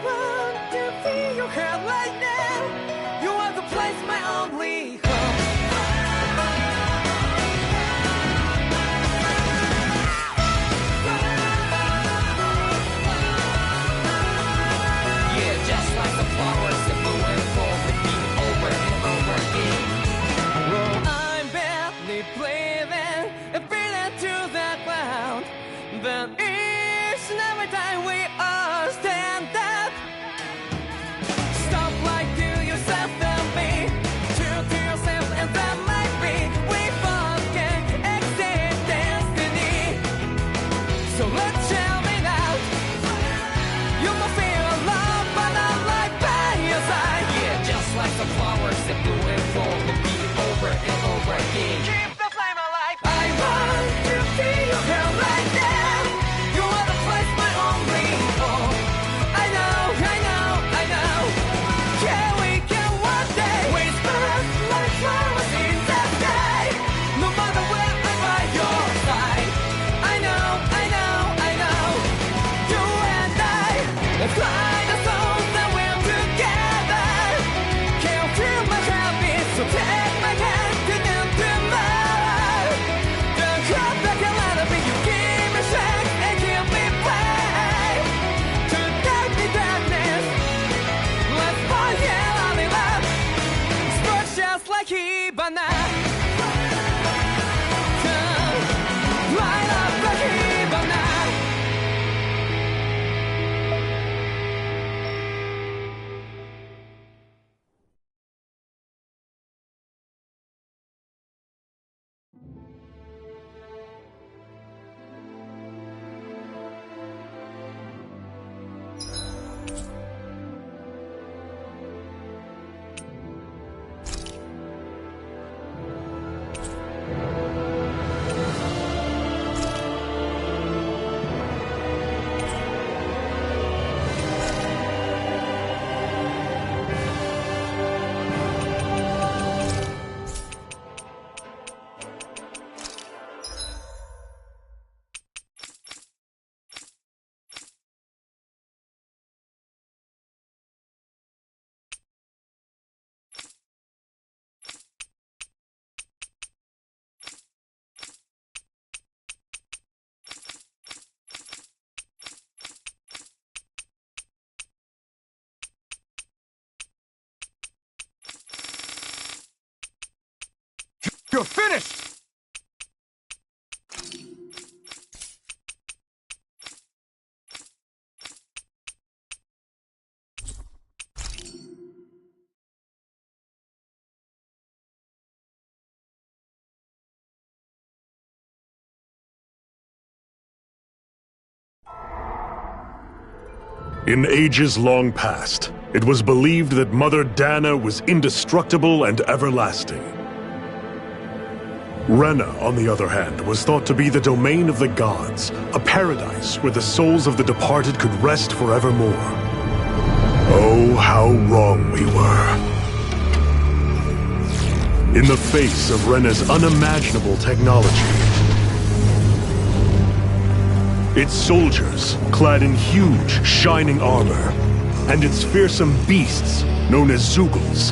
want to feel your heart right now. You are the place, my only home. Yeah, just like the flowers that bloom and fall, repeat over and over again. Well, I'm barely breathing and breathing to the ground. But each and every time we all stand up, stop like to yourself and me, true to yourself, and that might be we forget exist destiny. So let's tell me now, you will feel love, but I'm right by your side. Yeah, just like the flowers that bloom and fall, repeat over and over again. Keep the flame alive. I want to feel your hair right now. You are the place, my only home. I know, I know, I know. Yeah, we can one day whisper like flowers in the sky. No matter where I'm by your side. I know, I know, I know. You and I, let's fly the soul that we're together. Can't feel my heartbeat, so take my hand to them tomorrow. Don't cry back a lot of it, you give me strength and give me pride. To darkness, let's forget all in love. Sparks just like Hibana. Come, light up like Hibana. You're finished! In ages long past, it was believed that Mother Dana was indestructible and everlasting. Rena, on the other hand, was thought to be the domain of the gods, a paradise where the souls of the departed could rest forevermore. Oh, how wrong we were. In the face of Rena's unimaginable technology, its soldiers, clad in huge, shining armor, and its fearsome beasts, known as Zeugles,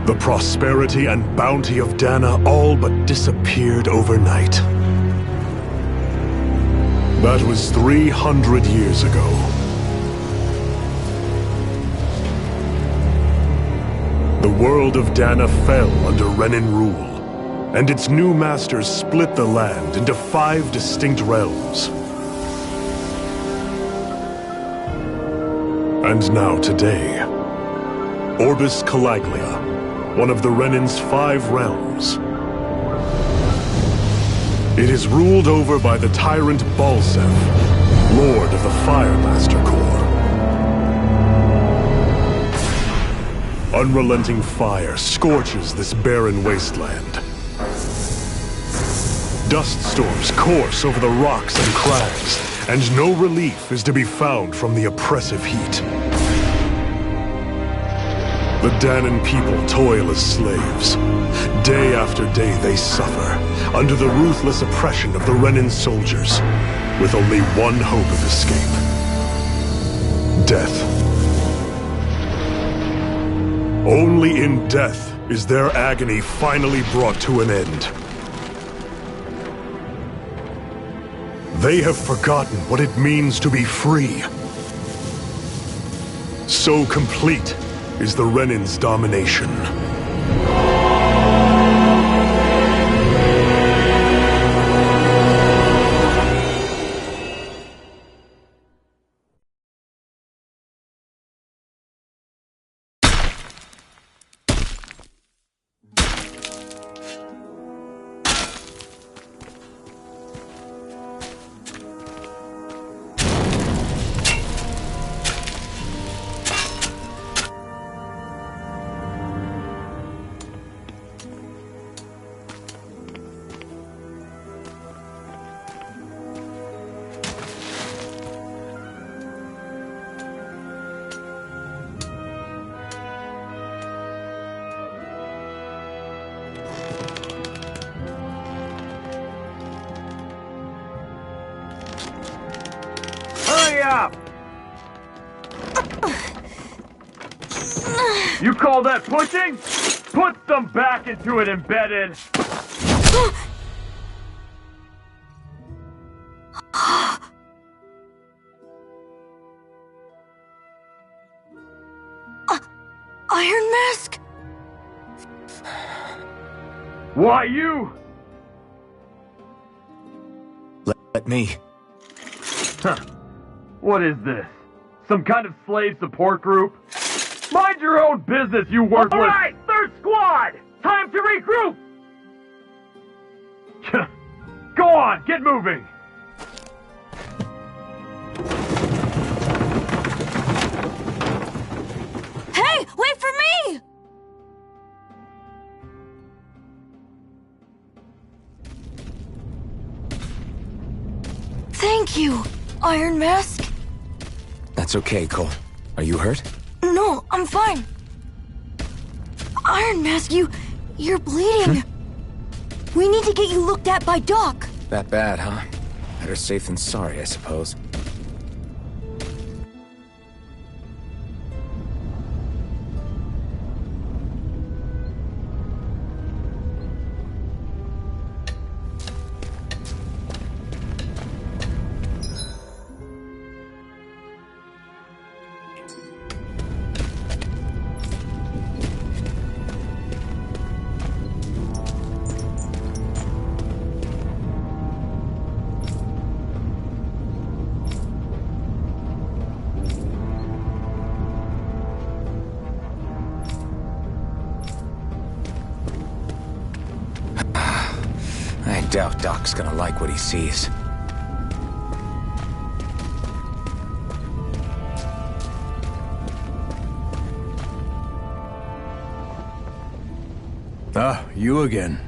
the prosperity and bounty of Dana all but disappeared overnight. That was 300 years ago. The world of Dana fell under Renan rule, and its new masters split the land into 5 distinct realms. And now today, Orbis Calaglia, one of the Renan's 5 realms. It is ruled over by the tyrant Balseph, Lord of the Fire Master Corps. Unrelenting fire scorches this barren wasteland. Dust storms course over the rocks and crags, and no relief is to be found from the oppressive heat. The Danan people toil as slaves. Day after day they suffer, under the ruthless oppression of the Renan soldiers, with only one hope of escape. Death. Only in death is their agony finally brought to an end. They have forgotten what it means to be free. So complete is the Renan's domination. You call that pushing? Put some back into it, Embedded! Iron Mask? Why you? Let me. Huh. What is this? Some kind of slave support group? Mind your own business, you worthless— Alright, third squad! Time to regroup! Go on, get moving! Hey, wait for me! Thank you, Iron Mask. That's okay, Cole. Are you hurt? No, I'm fine. Iron Mask, you're bleeding. We need to get you looked at by Doc. That bad, huh? Better safe than sorry, I suppose. I doubt Doc's gonna like what he sees. Ah, you again.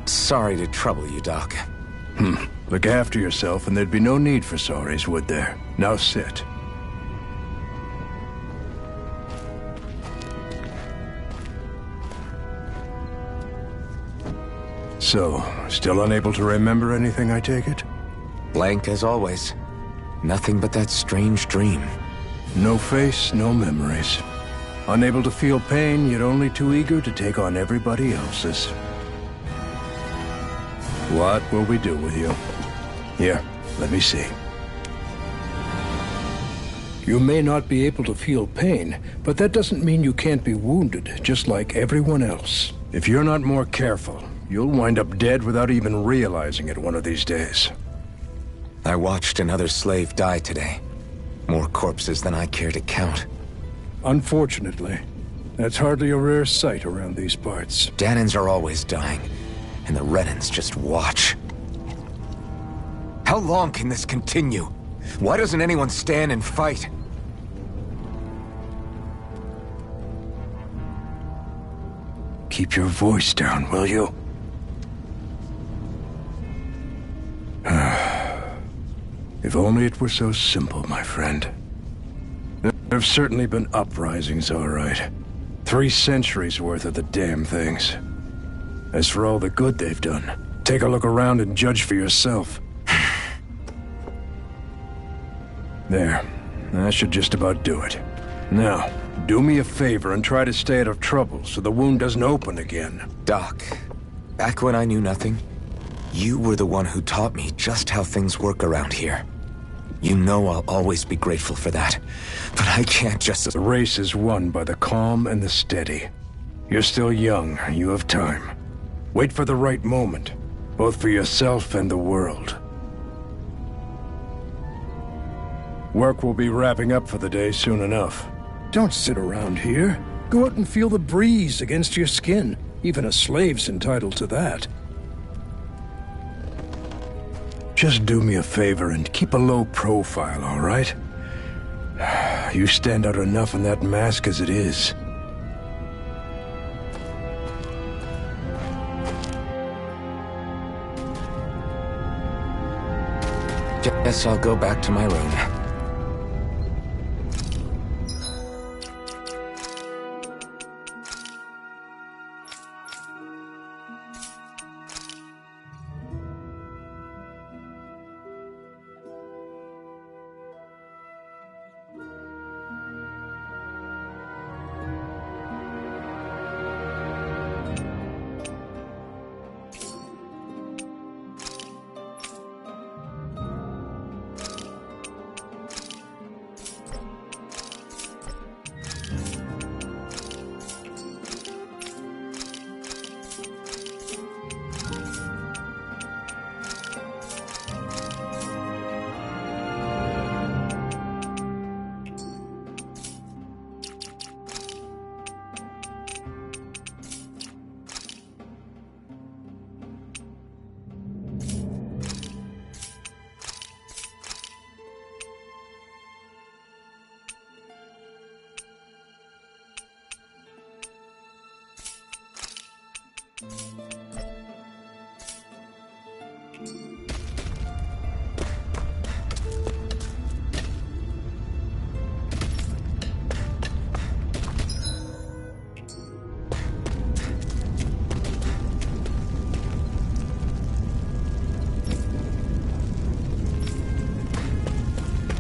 Sorry to trouble you, Doc. Look after yourself and there'd be no need for sorries, would there? Now sit. So, still unable to remember anything, I take it? Blank as always. Nothing but that strange dream. No face, no memories. Unable to feel pain, yet only too eager to take on everybody else's. What will we do with you? Here, let me see. You may not be able to feel pain, but that doesn't mean you can't be wounded, just like everyone else. If you're not more careful, you'll wind up dead without even realizing it one of these days. I watched another slave die today. More corpses than I care to count. Unfortunately, that's hardly a rare sight around these parts. Danans are always dying, and the Renans just watch. How long can this continue? Why doesn't anyone stand and fight? Keep your voice down, will you? If only it were so simple, my friend. There have certainly been uprisings, all right. 3 centuries worth of the damn things. As for all the good they've done, take a look around and judge for yourself. There. That should just about do it. Now, do me a favor and try to stay out of trouble so the wound doesn't open again. Doc, back when I knew nothing, you were the one who taught me just how things work around here. You know I'll always be grateful for that. But I can't just... The race is won by the calm and the steady. You're still young. You have time. Wait for the right moment, both for yourself and the world. Work will be wrapping up for the day soon enough. Don't sit around here. Go out and feel the breeze against your skin. Even a slave's entitled to that. Just do me a favor and keep a low profile, all right? You stand out enough in that mask as it is. Guess I'll go back to my room.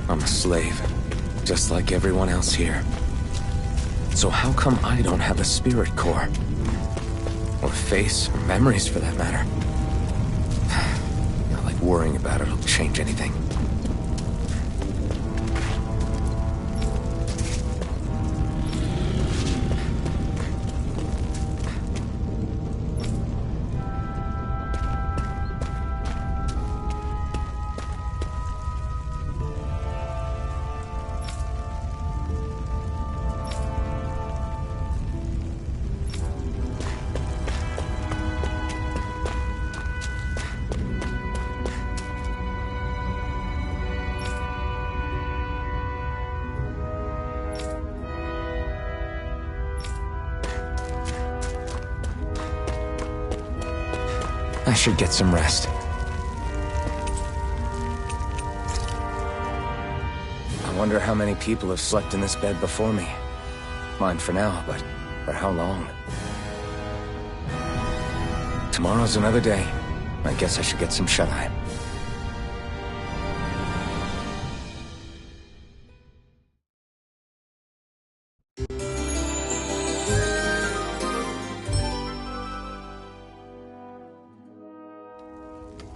I'm a slave, just like everyone else here. So how come I don't have a spirit core? Or a face, or memories for that matter? Not like worrying about it'll change anything. I should get some rest. I wonder how many people have slept in this bed before me. Mine for now, but for how long? Tomorrow's another day. I guess I should get some shut-eye.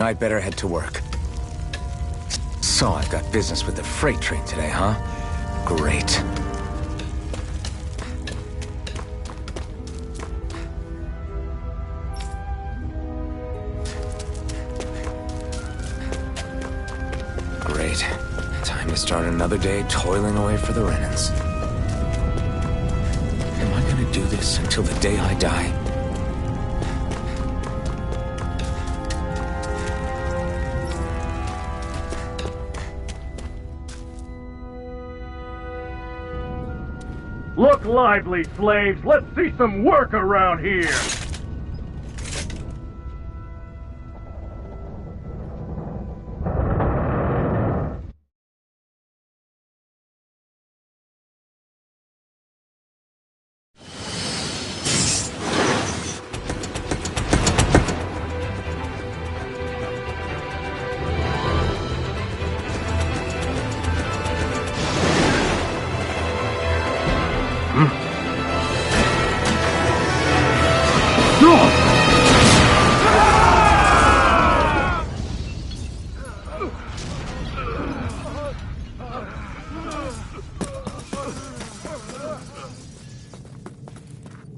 I'd better head to work. So I've got business with the freight train today, huh? Great. Great. Time to start another day toiling away for the Renans. Am I gonna do this until the day I die? Look lively, slaves! Let's see some work around here!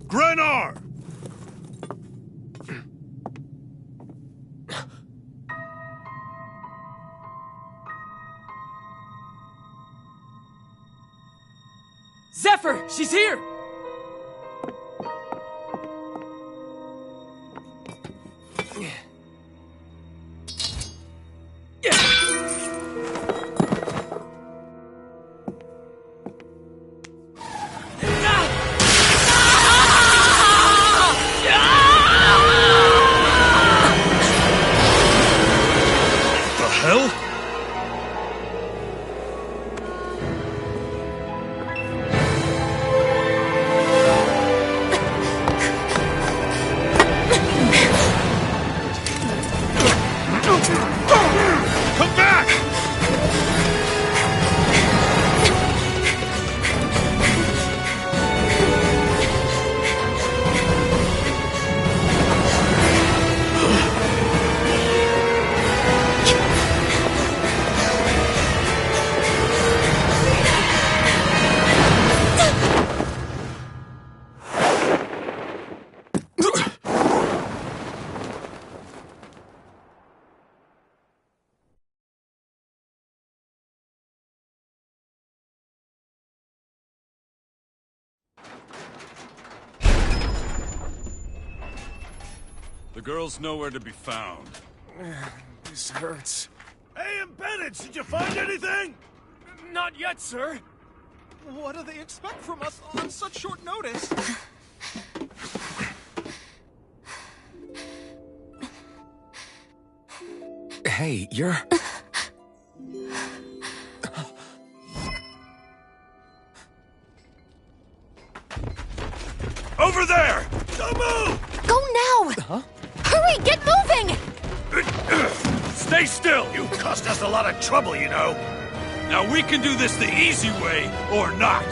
Grenar! Zephyr! She's here! The hell? Come back! The girl's nowhere to be found. This hurts. Hey, Embedded, did you find anything? Not yet, sir. What do they expect from us on such short notice? Hey, you're... Over there! Don't move! Go now! Huh? Hurry, get moving! Stay still! You cost us a lot of trouble, you know. Now we can do this the easy way, or not.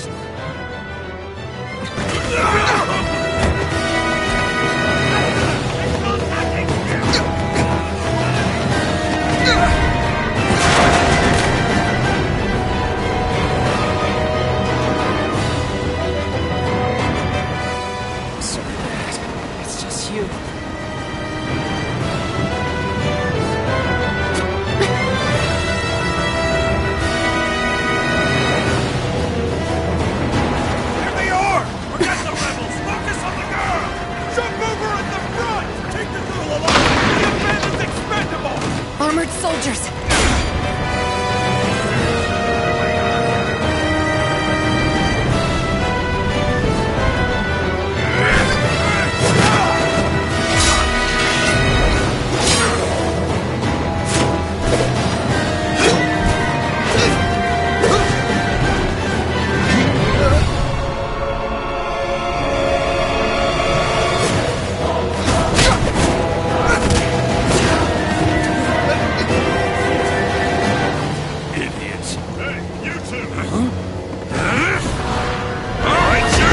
Sorry, Dad. It's just you. Here they are! Forget the rebels! Focus on the girl! Jump over at the front! Take the girl along! The bandit's expendable! Armored soldiers! Idiots! Hey, you two! All right, sir!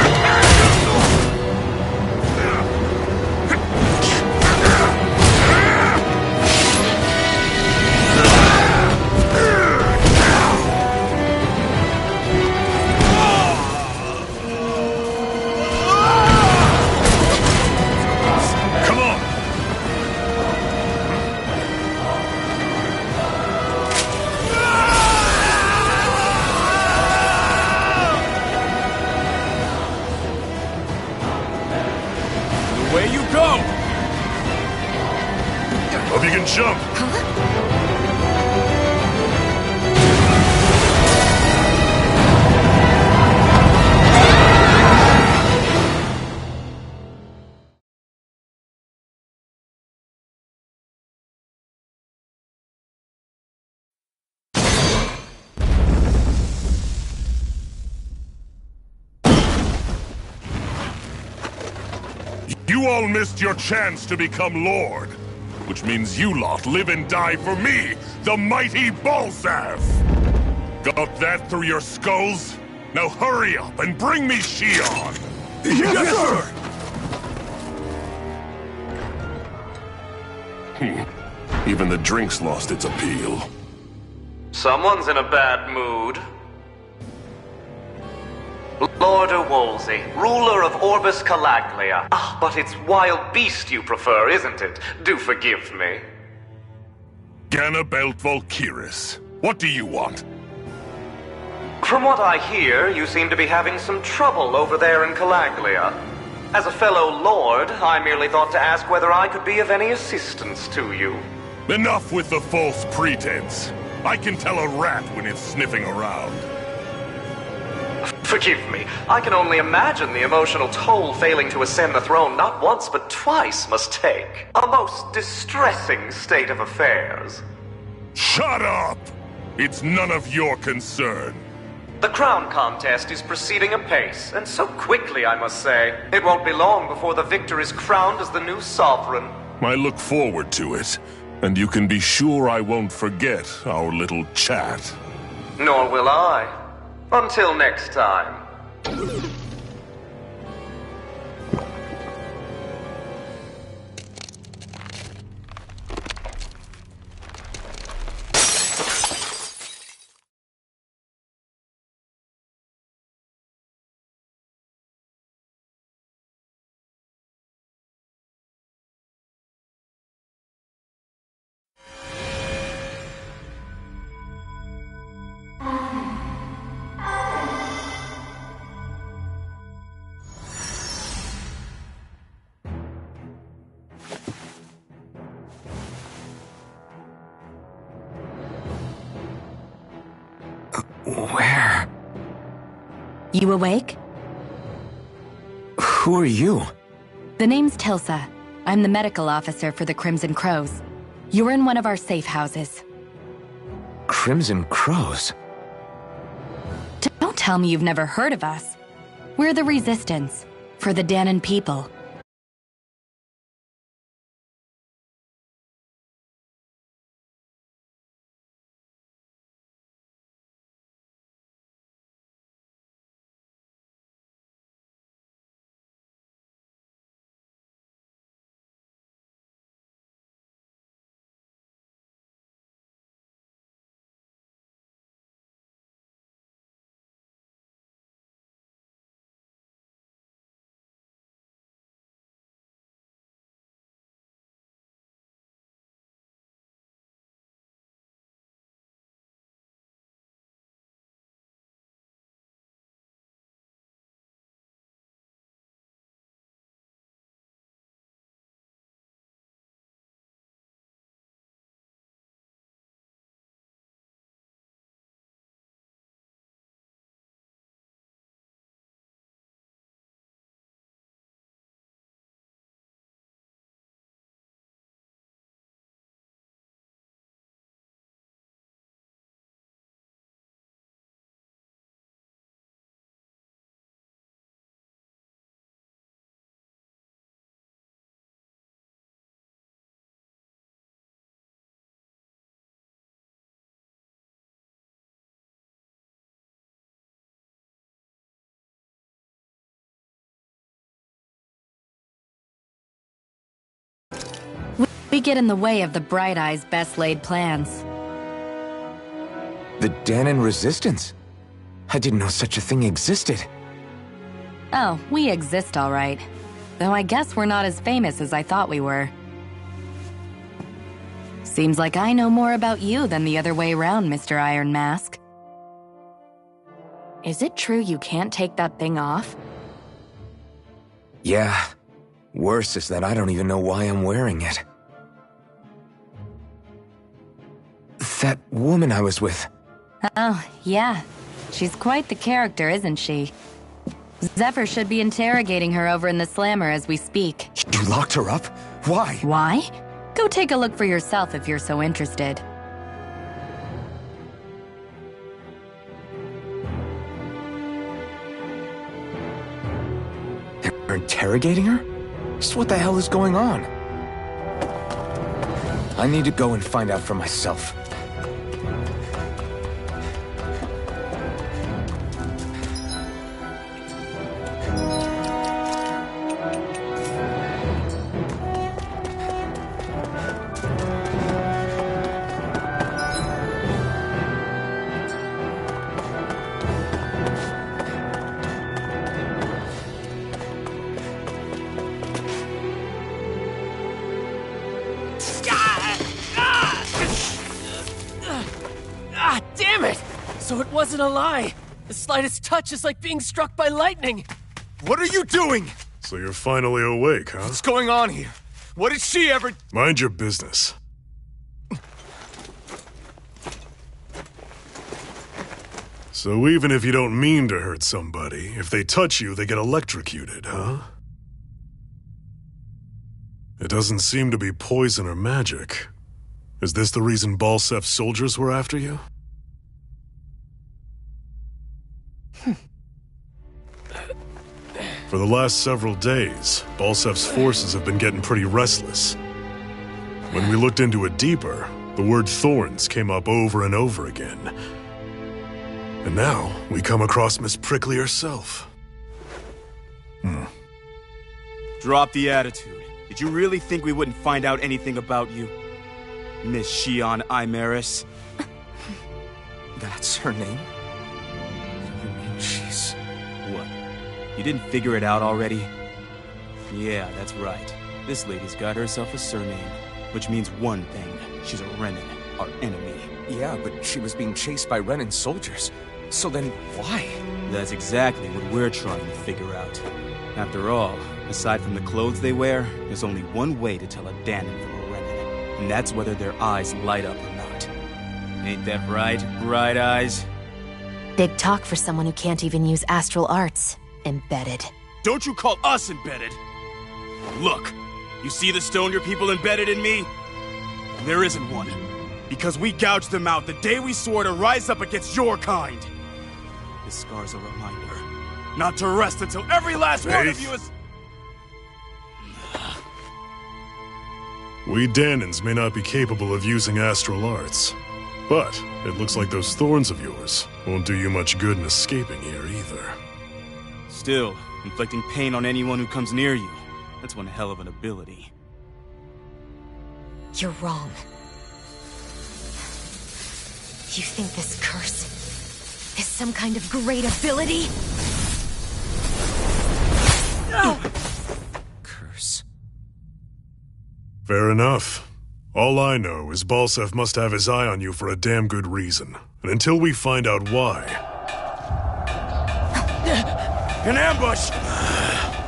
Come on! Away you go! Hope you can jump! You all missed your chance to become Lord, which means you lot live and die for me, the mighty Balzav! Got that through your skulls? Now hurry up and bring me Shion! Yes, sir! Even the drink's lost its appeal. Someone's in a bad mood. Lord Wolsey, ruler of Orbis Calaglia. Ah, but it's wild beast you prefer, isn't it? Do forgive me. Ganabelt Volkiris, what do you want? From what I hear, you seem to be having some trouble over there in Calaglia. As a fellow lord, I merely thought to ask whether I could be of any assistance to you. Enough with the false pretense. I can tell a rat when it's sniffing around. Forgive me, I can only imagine the emotional toll failing to ascend the throne not once but twice must take. A most distressing state of affairs. Shut up! It's none of your concern. The crown contest is proceeding apace, and so quickly, I must say. It won't be long before the victor is crowned as the new sovereign. I look forward to it, and you can be sure I won't forget our little chat. Nor will I. Until next time. Where? You awake? Who are you? The name's Tilsa. I'm the medical officer for the Crimson Crows. You're in one of our safe houses. Crimson Crows? Don't tell me you've never heard of us. We're the Resistance, for the Dahnan people. We get in the way of the Bright Eyes' best-laid plans. The Dahnan Resistance? I didn't know such a thing existed. Oh, we exist all right. Though I guess we're not as famous as I thought we were. Seems like I know more about you than the other way around, Mr. Iron Mask. Is it true you can't take that thing off? Yeah. Worse is that I don't even know why I'm wearing it. That woman I was with. Oh, yeah. She's quite the character, isn't she? Zephyr should be interrogating her over in the Slammer as we speak. You locked her up? Why? Why? Go take a look for yourself if you're so interested. They're interrogating her? Just what the hell is going on? I need to go and find out for myself. So it wasn't a lie. The slightest touch is like being struck by lightning. What are you doing? So you're finally awake, huh? What's going on here? What did she ever... Mind your business. So even if you don't mean to hurt somebody, if they touch you, they get electrocuted, huh? It doesn't seem to be poison or magic. Is this the reason Balsef's soldiers were after you? For the last several days, Balsef's forces have been getting pretty restless. When we looked into it deeper, the word thorns came up over and over again. And now, we come across Miss Prickly herself. Drop the attitude. Did you really think we wouldn't find out anything about you? Miss Shion Imaris? That's her name? You mean she's... What? You didn't figure it out already? Yeah, that's right. This lady's got herself a surname, which means one thing. She's a Renan, our enemy. Yeah, but she was being chased by Renan soldiers. So then, why? That's exactly what we're trying to figure out. After all, aside from the clothes they wear, there's only one way to tell a Danon from a Renan, and that's whether their eyes light up or not. Ain't that right, Bright Eyes? Big talk for someone who can't even use astral arts. Embedded. Don't you call us embedded! Look, you see the stone your people embedded in me? There isn't one. Because we gouged them out the day we swore to rise up against your kind. This scar's a reminder. Not to rest until every last one of you is... We Danons may not be capable of using astral arts, but it looks like those thorns of yours won't do you much good in escaping here either. Still, inflicting pain on anyone who comes near you. That's one hell of an ability. You're wrong. You think this curse is some kind of great ability? Curse. Fair enough. All I know is Balsef must have his eye on you for a damn good reason. And until we find out why... An ambush!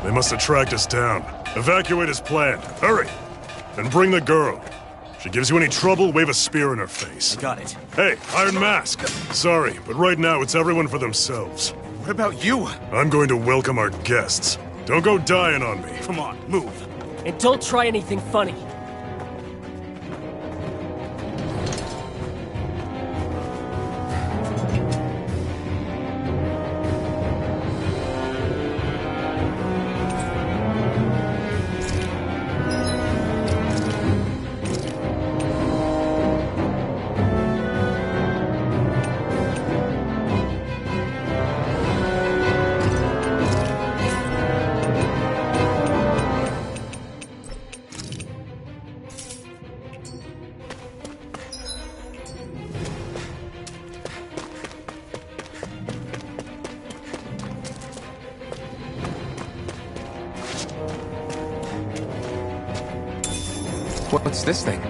They must have tracked us down. Evacuate as planned. Hurry! And bring the girl. If she gives you any trouble, wave a spear in her face. I got it. Hey, Iron Mask. Sorry, but right now it's everyone for themselves. What about you? I'm going to welcome our guests. Don't go dying on me. Come on, move. And don't try anything funny. What's this thing?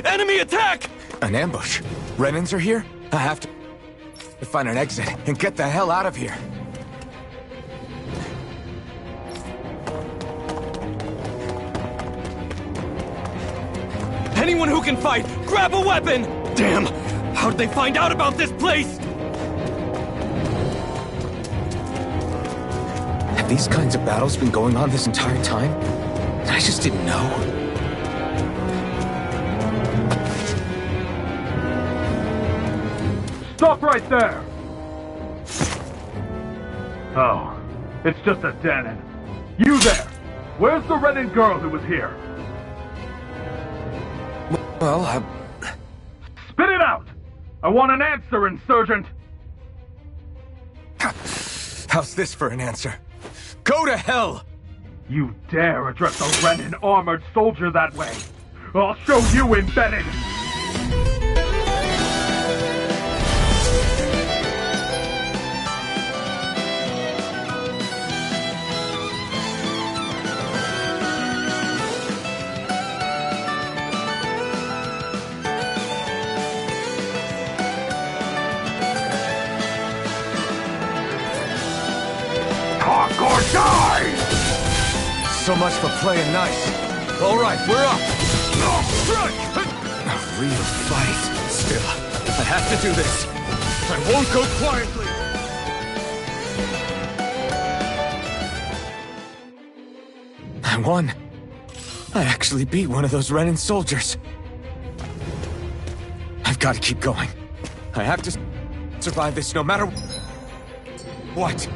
Enemy attack! An ambush? Renans are here? I have to find an exit and get the hell out of here. Anyone who can fight, grab a weapon! Damn! How'd they find out about this place? Have these kinds of battles been going on this entire time? I just didn't know. Stop right there! Oh, it's just a Danon. You there! Where's the Renan girl who was here? Well, Spit it out! I want an answer, Insurgent! How's this for an answer? Go to hell! You dare address a Renan armored soldier that way? I'll show you, Embedded! Talk or die! So much for playing nice. All right, we're up. Strike! A real fight. Still, I have to do this. I won't go quietly. I won. I actually beat one of those Renan soldiers. I've got to keep going. I have to survive this no matter what.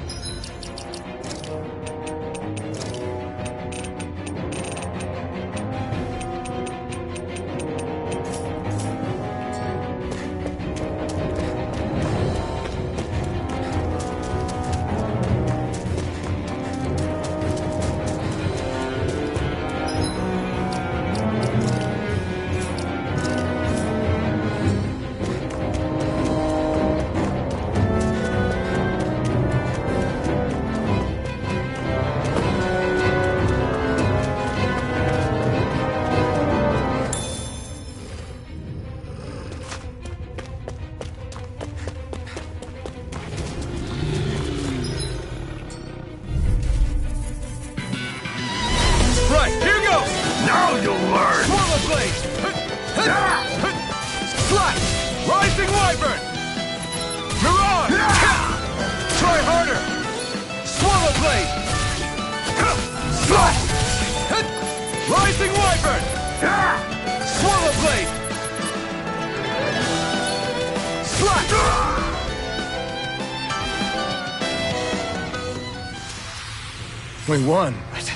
We won, but...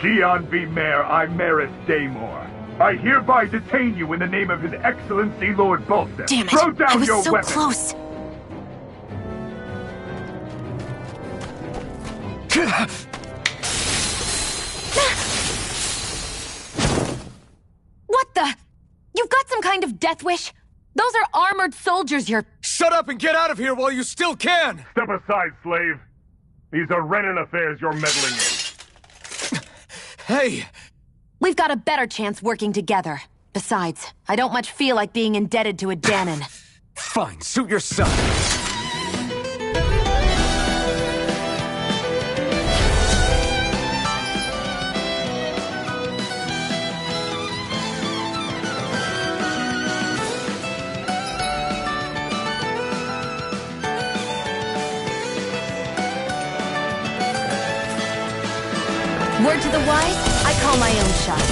Xian V. Mayor Imaris Daymore. I hereby detain you in the name of His Excellency Lord Bolster. Damn it! Throw down I was your so weapon. close. What the? You've got some kind of death wish? Those are armored soldiers you're... Shut up and get out of here while you still can! Step aside, slave. These are Renan affairs you're meddling in. Hey! We've got a better chance working together. Besides, I don't much feel like being indebted to a Danon. Fine, suit yourself. Word to the wise, I call my own shot.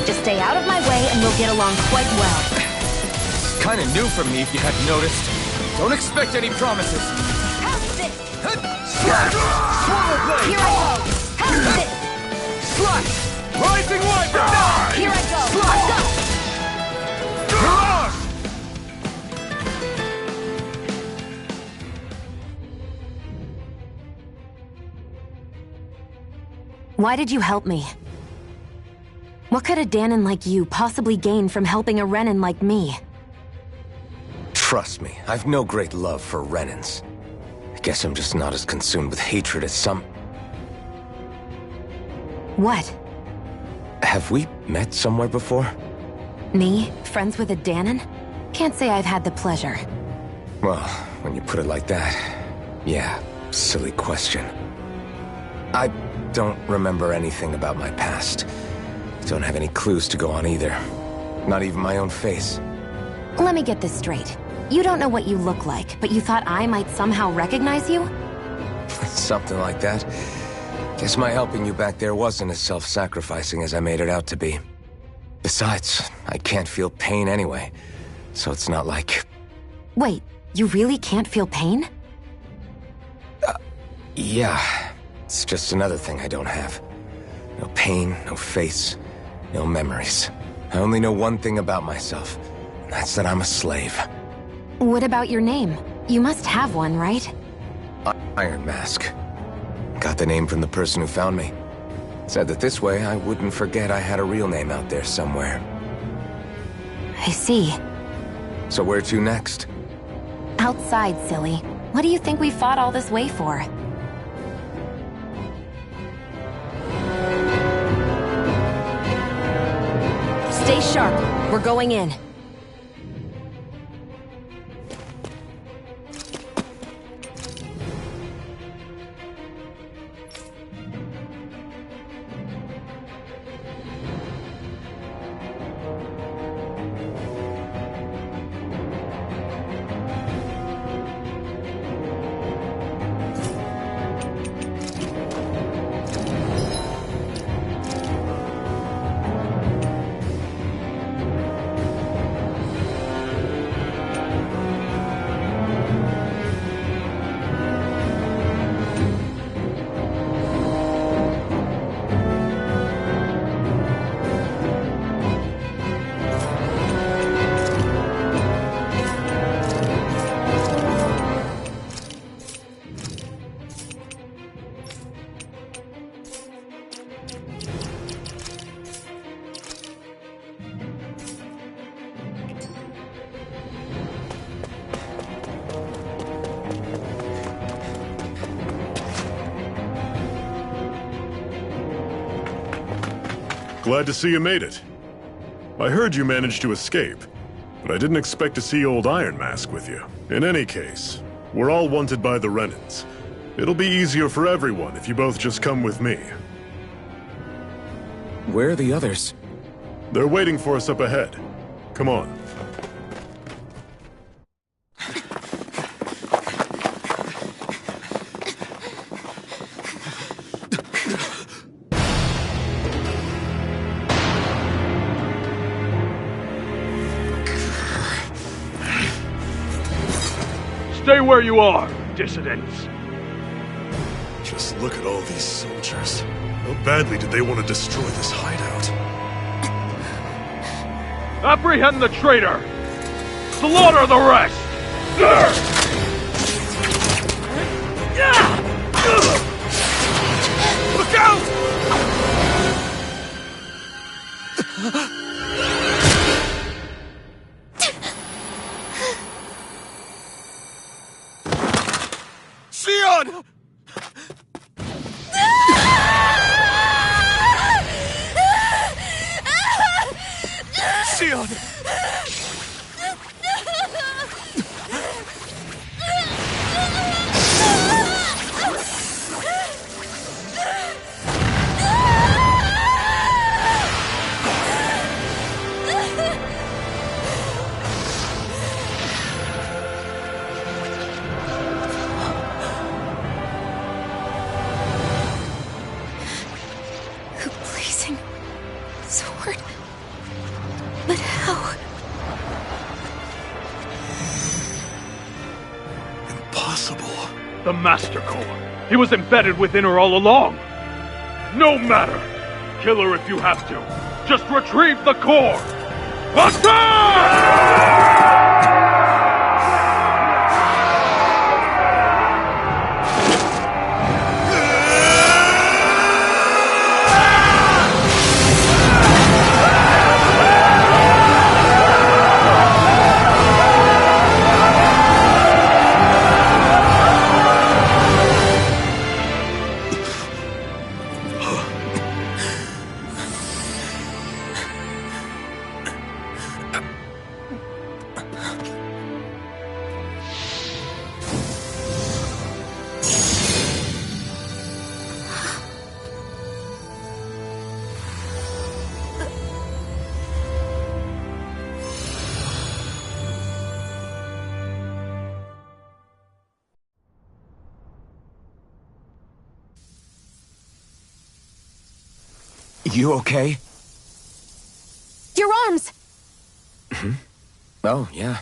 Just stay out of my way and we'll get along quite well. It's kinda new for me if you hadn't noticed. Don't expect any promises. How's this? Slash! Swallow blade! Here I go! How's this? Slash! Rising Wyvern! Here I go! Slash! Go! Mirage! Why did you help me? What could a Danon like you possibly gain from helping a Renan like me? Trust me, I've no great love for Renans. I guess I'm just not as consumed with hatred as some... What? Have we met somewhere before? Me? Friends with a Danon? Can't say I've had the pleasure. Well, when you put it like that, yeah, silly question. I don't remember anything about my past. Don't have any clues to go on either. Not even my own face. Let me get this straight. You don't know what you look like, but you thought I might somehow recognize you? Something like that. Guess my helping you back there wasn't as self-sacrificing as I made it out to be. Besides, I can't feel pain anyway, so it's not like... Wait, you really can't feel pain? Yeah, it's just another thing I don't have. No pain, no face, no memories. I only know one thing about myself, and that's that I'm a slave. What about your name? You must have one, right? Iron Mask. Got the name from the person who found me. Said that this way I wouldn't forget I had a real name out there somewhere. I see. So where to next? Outside, silly. What do you think we fought all this way for? Stay sharp. We're going in. Glad to see you made it. I heard you managed to escape, but I didn't expect to see old Iron Mask with you. In any case, we're all wanted by the Renans. It'll be easier for everyone if you both just come with me. Where are the others? They're waiting for us up ahead. Come on. Stay where you are, dissidents. Just look at all these soldiers. How badly did they want to destroy this hideout? Apprehend the traitor! Slaughter the rest! Look out! Sion! Sion! Blazing sword. But how? Impossible. The Master Core. He was embedded within her all along. No matter. Kill her if you have to. Just retrieve the core. Attack! You okay? Oh, yeah.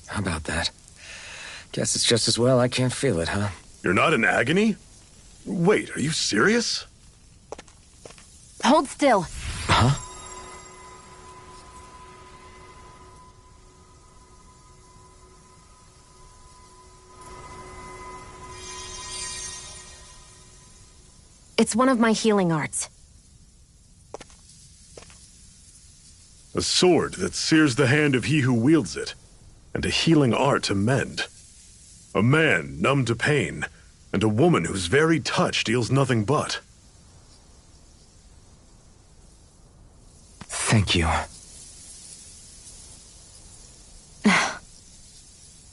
How about that? Guess it's just as well I can't feel it, huh? You're not in agony? Wait, are you serious? Hold still. Huh? It's one of my healing arts. A sword that sears the hand of he who wields it, and a healing art to mend. A man numb to pain, and a woman whose very touch deals nothing but. Thank you.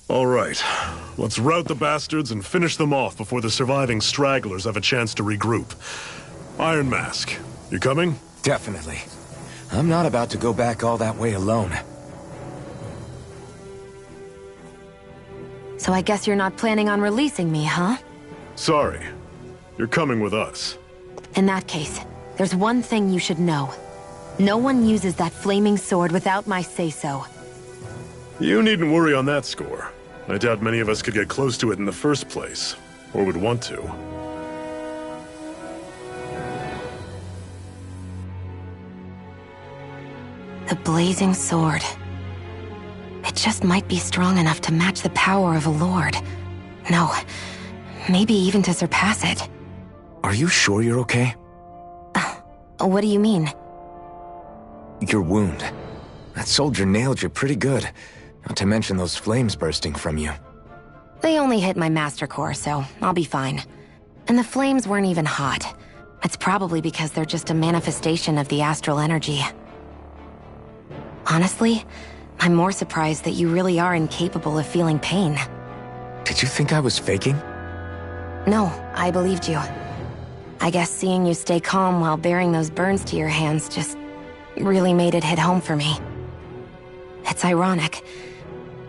All right, let's rout the bastards and finish them off before the surviving stragglers have a chance to regroup. Iron Mask, you coming? Definitely. I'm not about to go back all that way alone. So I guess you're not planning on releasing me, huh? Sorry. You're coming with us. In that case, there's one thing you should know. No one uses that flaming sword without my say-so. You needn't worry on that score. I doubt many of us could get close to it in the first place, or would want to. The blazing sword. It just might be strong enough to match the power of a lord. No, maybe even to surpass it. Are you sure you're okay? What do you mean? Your wound. That soldier nailed you pretty good. Not to mention those flames bursting from you. They only hit my master core, so I'll be fine. And the flames weren't even hot. It's probably because they're just a manifestation of the astral energy. Honestly, I'm more surprised that you really are incapable of feeling pain. Did you think I was faking? No, I believed you. I guess seeing you stay calm while bearing those burns to your hands just really made it hit home for me. It's ironic.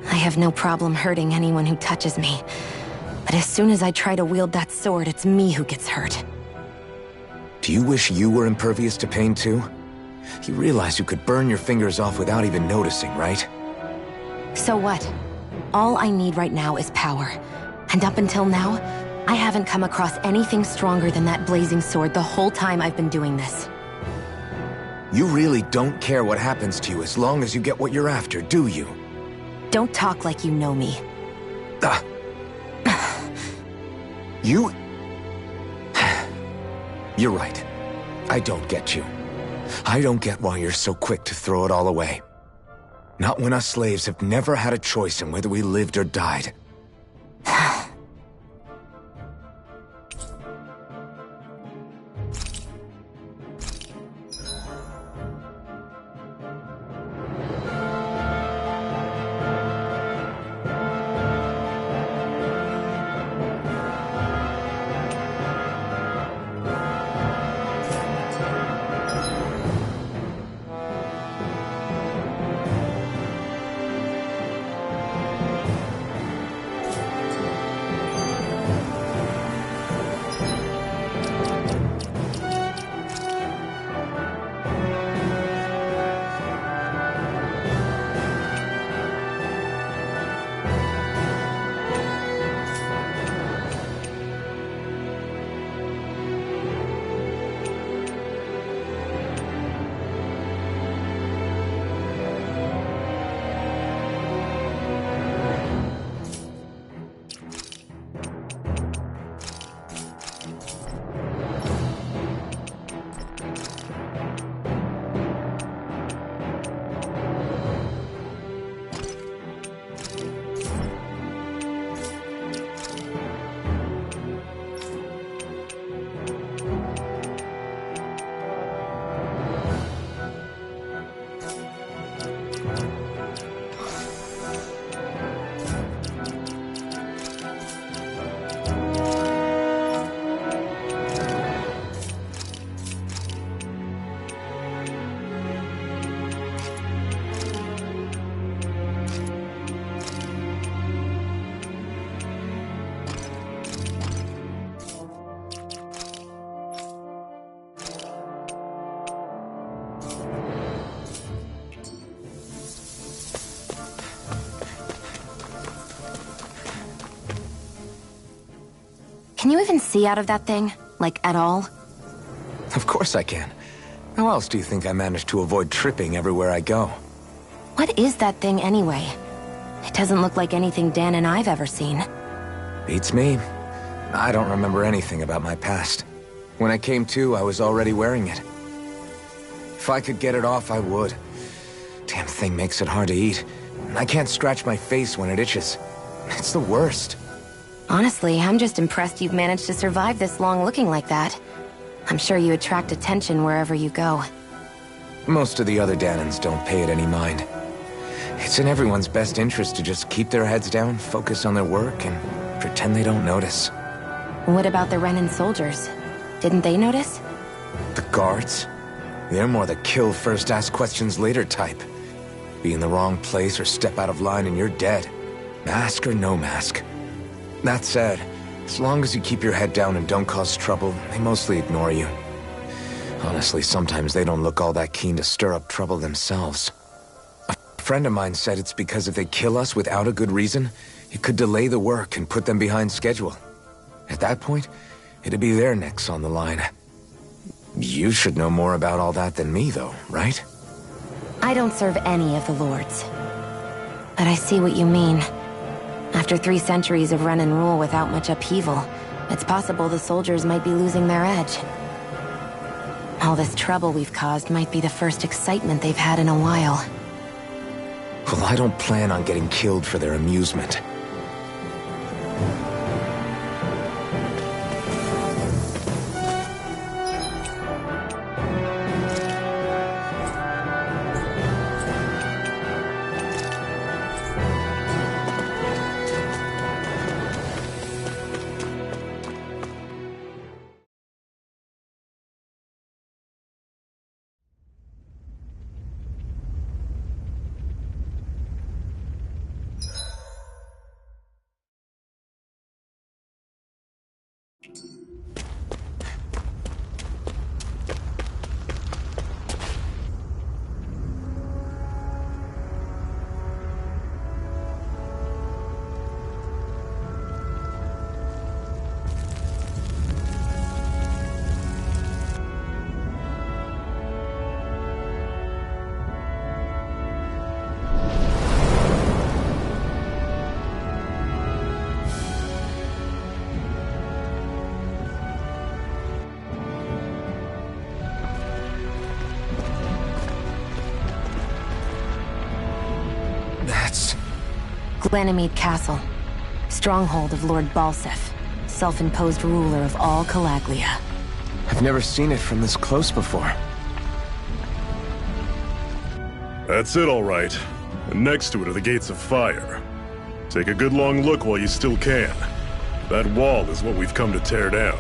I have no problem hurting anyone who touches me. But as soon as I try to wield that sword, it's me who gets hurt. Do you wish you were impervious to pain too? You realize you could burn your fingers off without even noticing, right? So what? All I need right now is power. And up until now, I haven't come across anything stronger than that blazing sword the whole time I've been doing this. You really don't care what happens to you as long as you get what you're after, do you? Don't talk like you know me. You... You're right. I don't get you. I don't get why you're so quick to throw it all away. Not when us slaves have never had a choice in whether we lived or died. Can you even see out of that thing? Like, at all? Of course I can. How else do you think I managed to avoid tripping everywhere I go? What is that thing anyway? It doesn't look like anything Dan and I've ever seen. Beats me. I don't remember anything about my past. When I came to, I was already wearing it. If I could get it off, I would. Damn thing makes it hard to eat. I can't scratch my face when it itches. It's the worst. Honestly, I'm just impressed you've managed to survive this long looking like that. I'm sure you attract attention wherever you go. Most of the other Danans don't pay it any mind. It's in everyone's best interest to just keep their heads down, focus on their work, and pretend they don't notice. What about the Renan soldiers? Didn't they notice? The guards? They're more the kill first, ask questions later type. Be in the wrong place or step out of line and you're dead. Mask or no mask. That said, as long as you keep your head down and don't cause trouble, they mostly ignore you. Honestly, sometimes they don't look all that keen to stir up trouble themselves. A friend of mine said it's because if they kill us without a good reason, it could delay the work and put them behind schedule. At that point, it'd be their necks on the line. You should know more about all that than me, though, right? I don't serve any of the lords. But I see what you mean. After 3 centuries of run and rule without much upheaval, it's possible the soldiers might be losing their edge. All this trouble we've caused might be the first excitement they've had in a while. Well, I don't plan on getting killed for their amusement. Ganymead Castle, stronghold of Lord Balseph, self-imposed ruler of all Calaglia. I've never seen it from this close before. That's it, all right. And next to it are the Gates of Fire. Take a good long look while you still can. That wall is what we've come to tear down.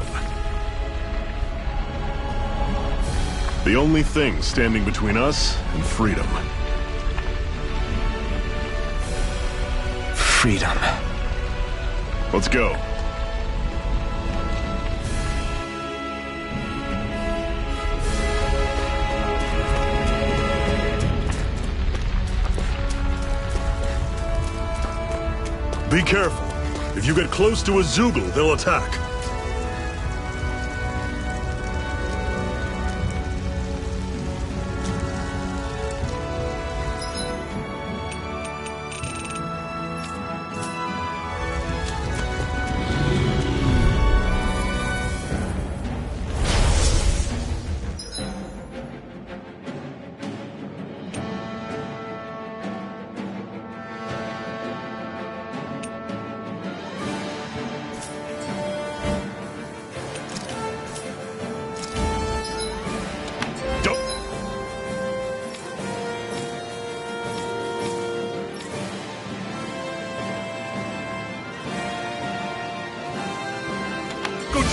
The only thing standing between us and freedom. Freedom. Let's go. Be careful. If you get close to a Zeugle, they'll attack.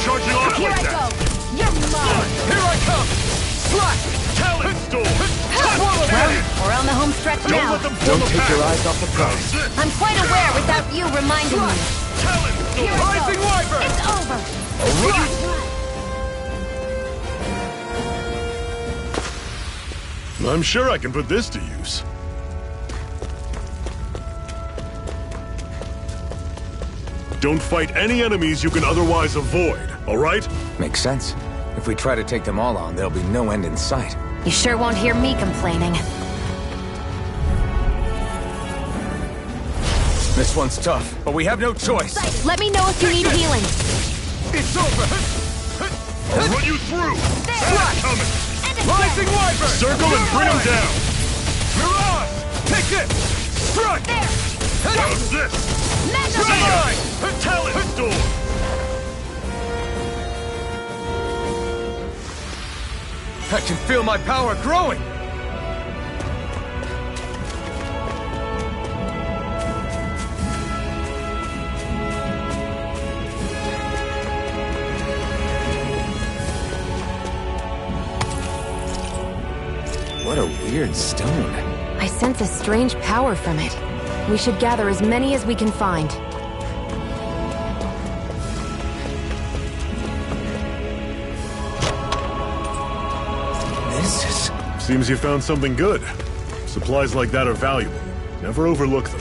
Charging off like that! You're mine! Here I come! Slash! Talon Storm! Well, we're on the home stretch now. Don't take your eyes off the prize. I'm quite aware without you reminding me. Talon Here Storm! it goes. Wyvern! It's over! I'm sure I can put this to use. Don't fight any enemies you can otherwise avoid, alright? Makes sense. If we try to take them all on, there'll be no end in sight. You sure won't hear me complaining. This one's tough, but we have no choice. Let me know if you need healing. It's over! I'll run you through! Flash! Coming! Rising Wyvern! Circle and bring him down! Mirage! Take this! Strike! How's this? Mine! Talon Storm! I can feel my power growing! What a weird stone. I sense a strange power from it. We should gather as many as we can find. This is... Seems you found something good. Supplies like that are valuable. Never overlook them.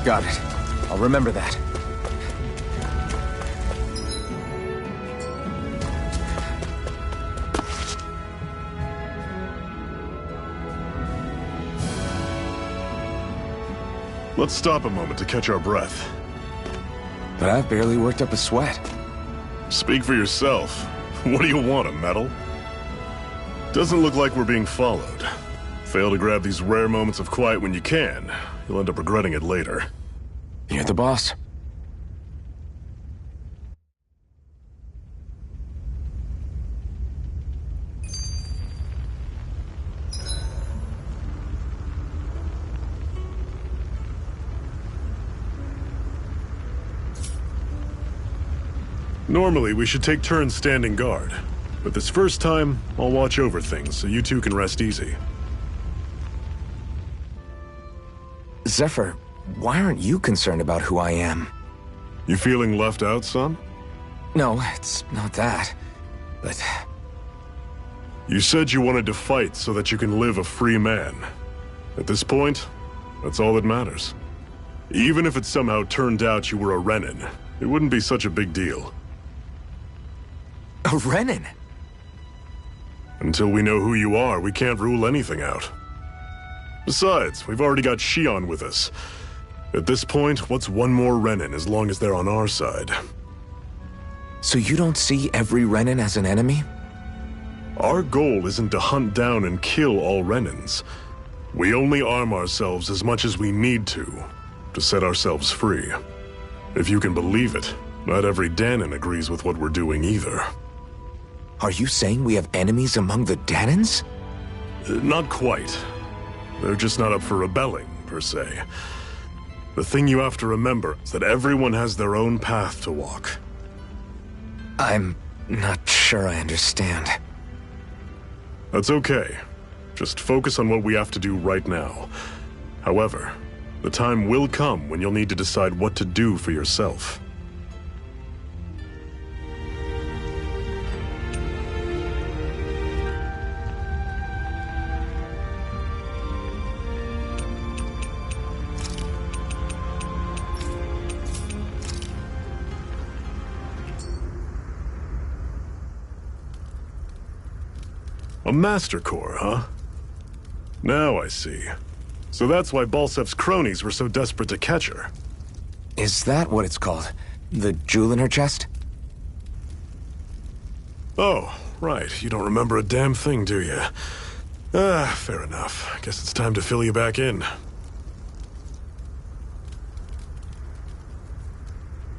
Got it. I'll remember that. Let's stop a moment to catch our breath. But I've barely worked up a sweat. Speak for yourself. What do you want, a medal? Doesn't look like we're being followed. Fail to grab these rare moments of quiet when you can. You'll end up regretting it later. You're the boss. Normally, we should take turns standing guard. But this first time, I'll watch over things so you two can rest easy. Zephyr, why aren't you concerned about who I am? You feeling left out, son? No, it's not that. But... You said you wanted to fight so that you can live a free man. At this point, that's all that matters. Even if it somehow turned out you were a Renin, it wouldn't be such a big deal. A Renin? Until we know who you are, we can't rule anything out. Besides, we've already got Shion with us. At this point, what's one more Renin as long as they're on our side? So you don't see every Renin as an enemy? Our goal isn't to hunt down and kill all Renins. We only arm ourselves as much as we need to set ourselves free. If you can believe it, not every Dahnan agrees with what we're doing either. Are you saying we have enemies among the Dahnans? Not quite. They're just not up for rebelling, per se. The thing you have to remember is that everyone has their own path to walk. I'm not sure I understand. That's okay. Just focus on what we have to do right now. However, the time will come when you'll need to decide what to do for yourself. A Master Core, huh? Now I see. So that's why Balsef's cronies were so desperate to catch her. Is that what it's called? The jewel in her chest? Oh, right. You don't remember a damn thing, do you? Fair enough. Guess it's time to fill you back in.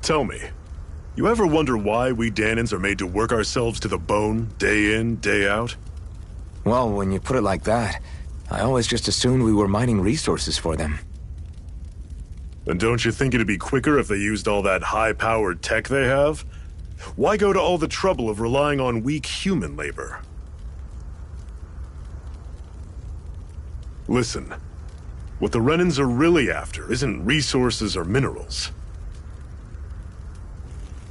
Tell me, you ever wonder why we Dahnans are made to work ourselves to the bone, day in, day out? Well, when you put it like that, I always just assumed we were mining resources for them. And don't you think it'd be quicker if they used all that high-powered tech they have? Why go to all the trouble of relying on weak human labor? Listen, what the Renins are really after isn't resources or minerals.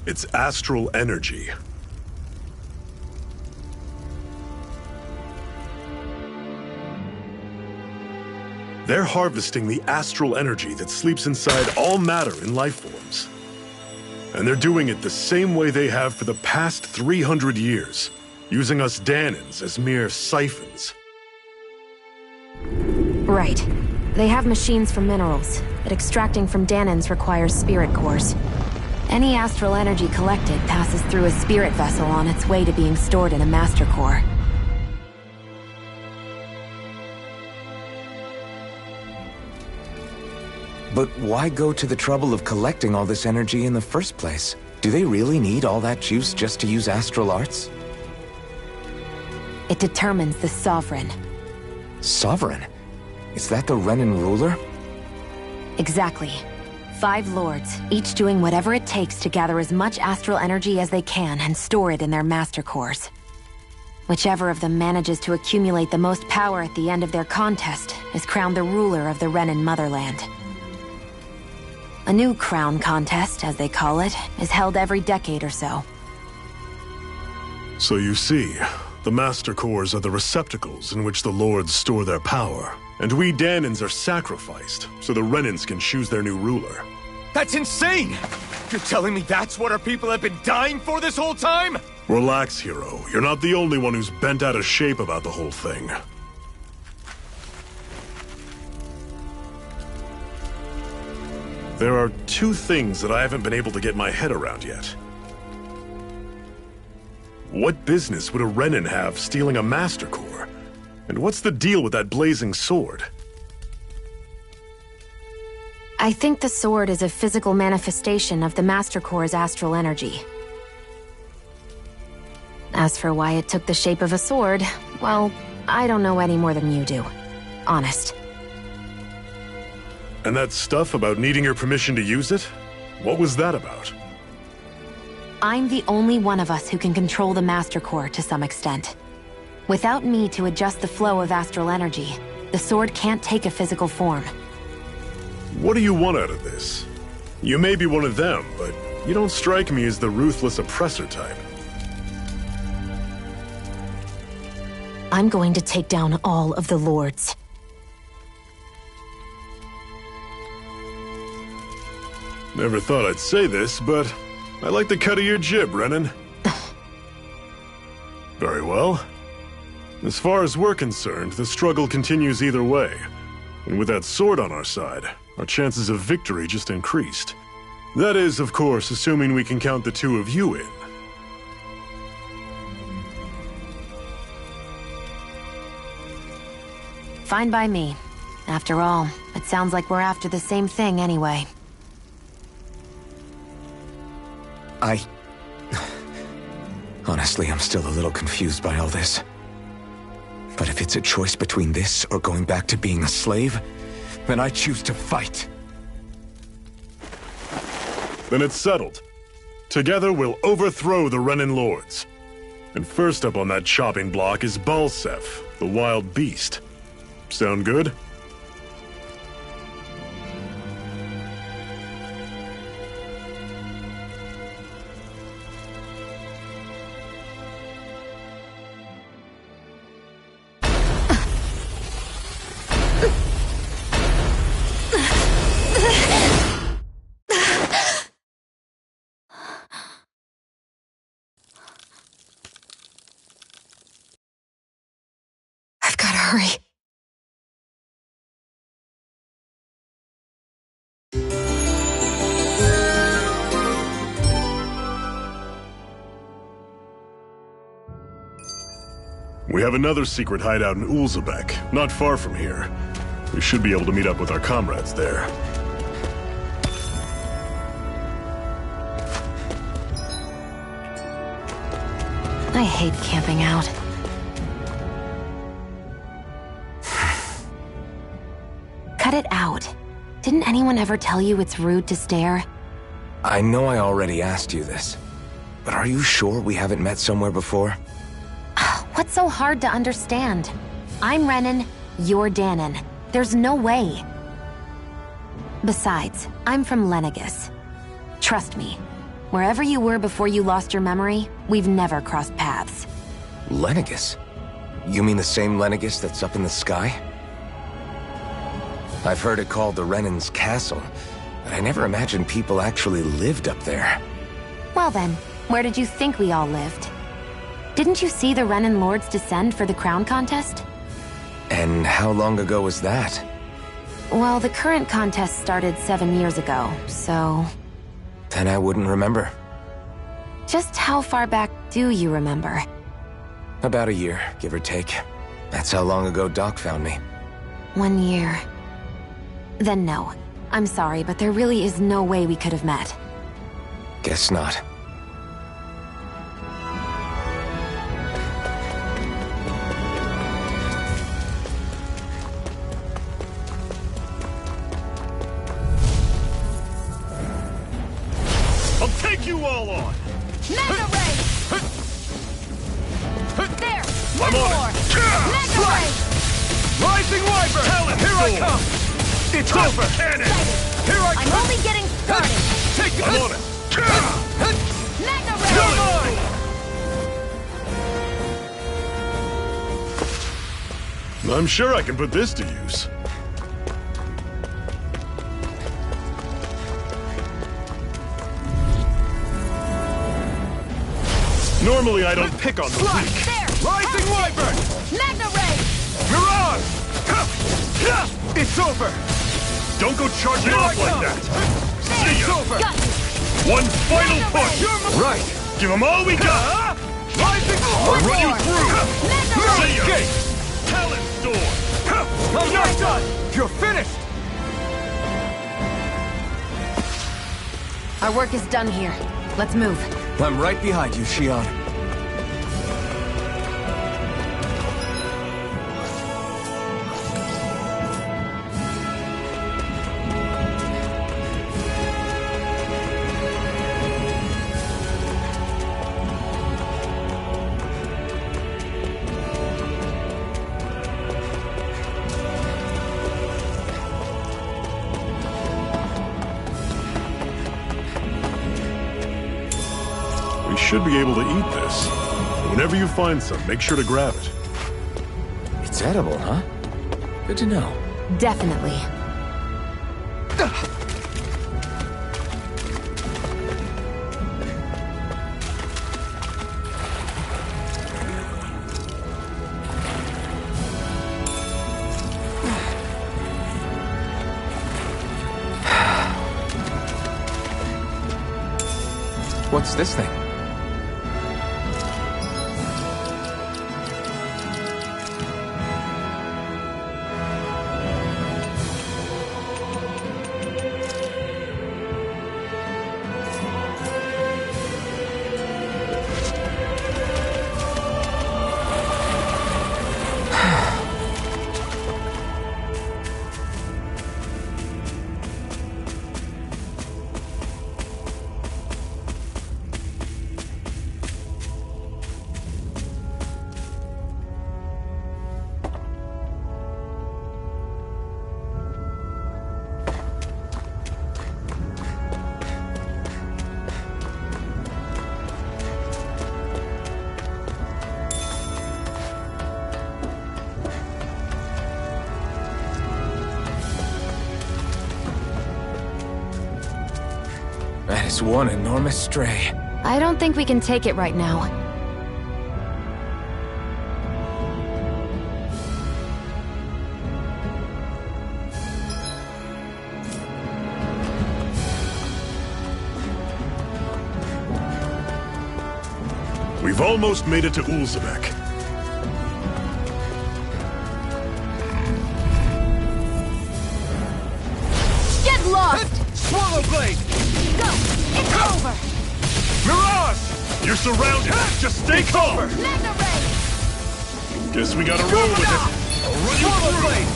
It's astral energy. They're harvesting the astral energy that sleeps inside all matter in life forms. And they're doing it the same way they have for the past 300 years, using us Dahnans as mere siphons. Right. They have machines for minerals, but extracting from Dahnans requires spirit cores. Any astral energy collected passes through a spirit vessel on its way to being stored in a master core. But why go to the trouble of collecting all this energy in the first place? Do they really need all that juice just to use astral arts? It determines the Sovereign. Sovereign? Is that the Renan ruler? Exactly. 5 lords, each doing whatever it takes to gather as much astral energy as they can and store it in their master cores. Whichever of them manages to accumulate the most power at the end of their contest is crowned the ruler of the Renan motherland. A new crown contest, as they call it, is held every decade or so. So you see, the Master Cores are the receptacles in which the Lords store their power. And we Dahnans are sacrificed, so the Renans can choose their new ruler. That's insane! You're telling me that's what our people have been dying for this whole time? Relax, hero. You're not the only one who's bent out of shape about the whole thing. There are 2 things that I haven't been able to get my head around yet. What business would a Renan have stealing a Master Core? And what's the deal with that blazing sword? I think the sword is a physical manifestation of the Master Core's astral energy. As for why it took the shape of a sword, well, I don't know any more than you do. Honest. And that stuff about needing your permission to use it? What was that about? I'm the only one of us who can control the Master Core to some extent. Without me to adjust the flow of astral energy, the sword can't take a physical form. What do you want out of this? You may be one of them, but you don't strike me as the ruthless oppressor type. I'm going to take down all of the lords. Never thought I'd say this, but I like the cut of your jib, Renan. Very well. As far as we're concerned, the struggle continues either way. And with that sword on our side, our chances of victory just increased. That is, of course, assuming we can count the 2 of you in. Fine by me. After all, it sounds like we're after the same thing anyway. Honestly, I'm still a little confused by all this. But if it's a choice between this or going back to being a slave, then I choose to fight. Then it's settled. Together we'll overthrow the Renan Lords. And first up on that chopping block is Balseph, the wild beast. Sound good? I've gotta hurry. We have another secret hideout in Ulzebek, not far from here. We should be able to meet up with our comrades there. I hate camping out. Cut it out. Didn't anyone ever tell you it's rude to stare? I know I already asked you this, but are you sure we haven't met somewhere before? What's so hard to understand? I'm Renan, you're Dahnan. There's no way. Besides, I'm from Lenegis. Trust me, wherever you were before you lost your memory, we've never crossed paths. Lenegis? You mean the same Lenegis that's up in the sky? I've heard it called the Renan's Castle, but I never imagined people actually lived up there. Well then, where did you think we all lived? Didn't you see the Renan Lords descend for the crown contest? And how long ago was that? Well, the current contest started 7 years ago, so... Then I wouldn't remember. Just how far back do you remember? About a year, give or take. That's how long ago Doc found me. 1 year. Then no. I'm sorry, but there really is no way we could have met. Guess not. I'll take you all on! Mega Ray! There! One I'm on more! it! Mega Ray! Rising Wyvern! Talent Here I Storm! come! It's over! Cannon! Here I I'm come! only getting started! Take it! I'm on it! Mega You're Ray! mine! I'm sure I can put this to use. Normally I don't pick on the weak. There! Rising Wyvern! Mega Ray! Mirage! It's over! Don't go charging Here off I like come. that. It's over! Got you! One final Mega push. Ray! Right! Give them all we got. Rising! I'll run you through. Mega See ya. Escape! Talent Storm. I'm not done! You're finished! Our work is done here. Let's move. I'm right behind you, Shion. We should be able to eat this. Whenever you find some, make sure to grab it. It's edible, huh? Good to know. Definitely. What's this thing? That is one enormous stray. I don't think we can take it right now. We've almost made it to Ulzebek. Get lost! Swallow Blade! Go! It's over! Mirage! You're surrounded. Just stay calm. Mega Ray! Guess we gotta roll with it. I'll run you Swallow through. Blade!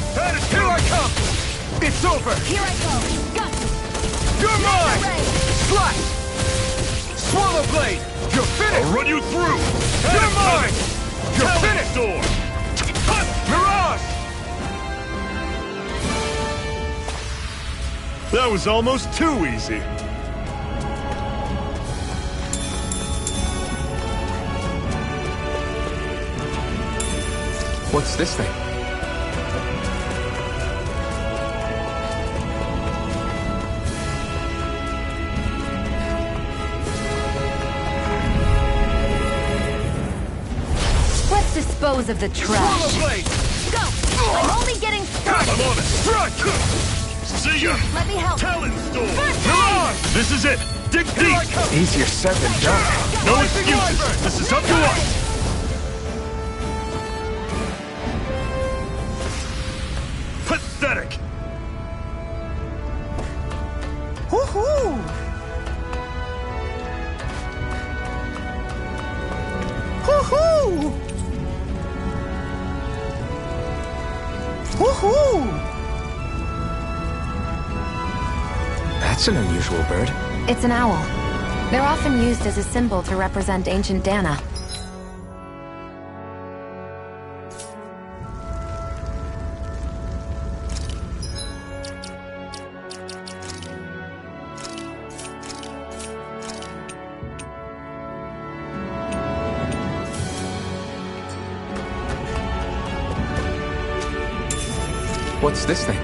Here I come! It's over! Here I go! Got you! You're mine! Ray! Slash! Swallow Blade! You're finished! I'll run you through. You're mine! You're Talent finished! Storm. Mirage! That was almost too easy. What's this thing? dispose of the trash. Go! I'm only getting started! I'm on it! Strike! See ya! Let me help! Talon Storm! First aid! This is it! Dig deep! Easier said than done. No excuses! This is up to us! Pathetic! Woohoo! Woohoo! Woohoo! That's an unusual bird. It's an owl. They're often used as a symbol to represent ancient Dana. What's this thing?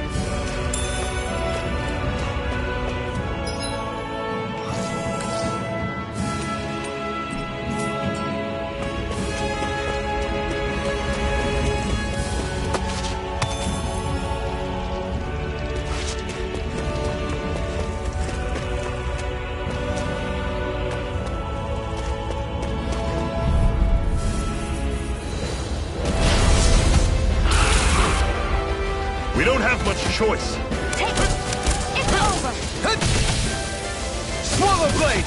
We don't have much choice. Take it! It's over! Swallow blade!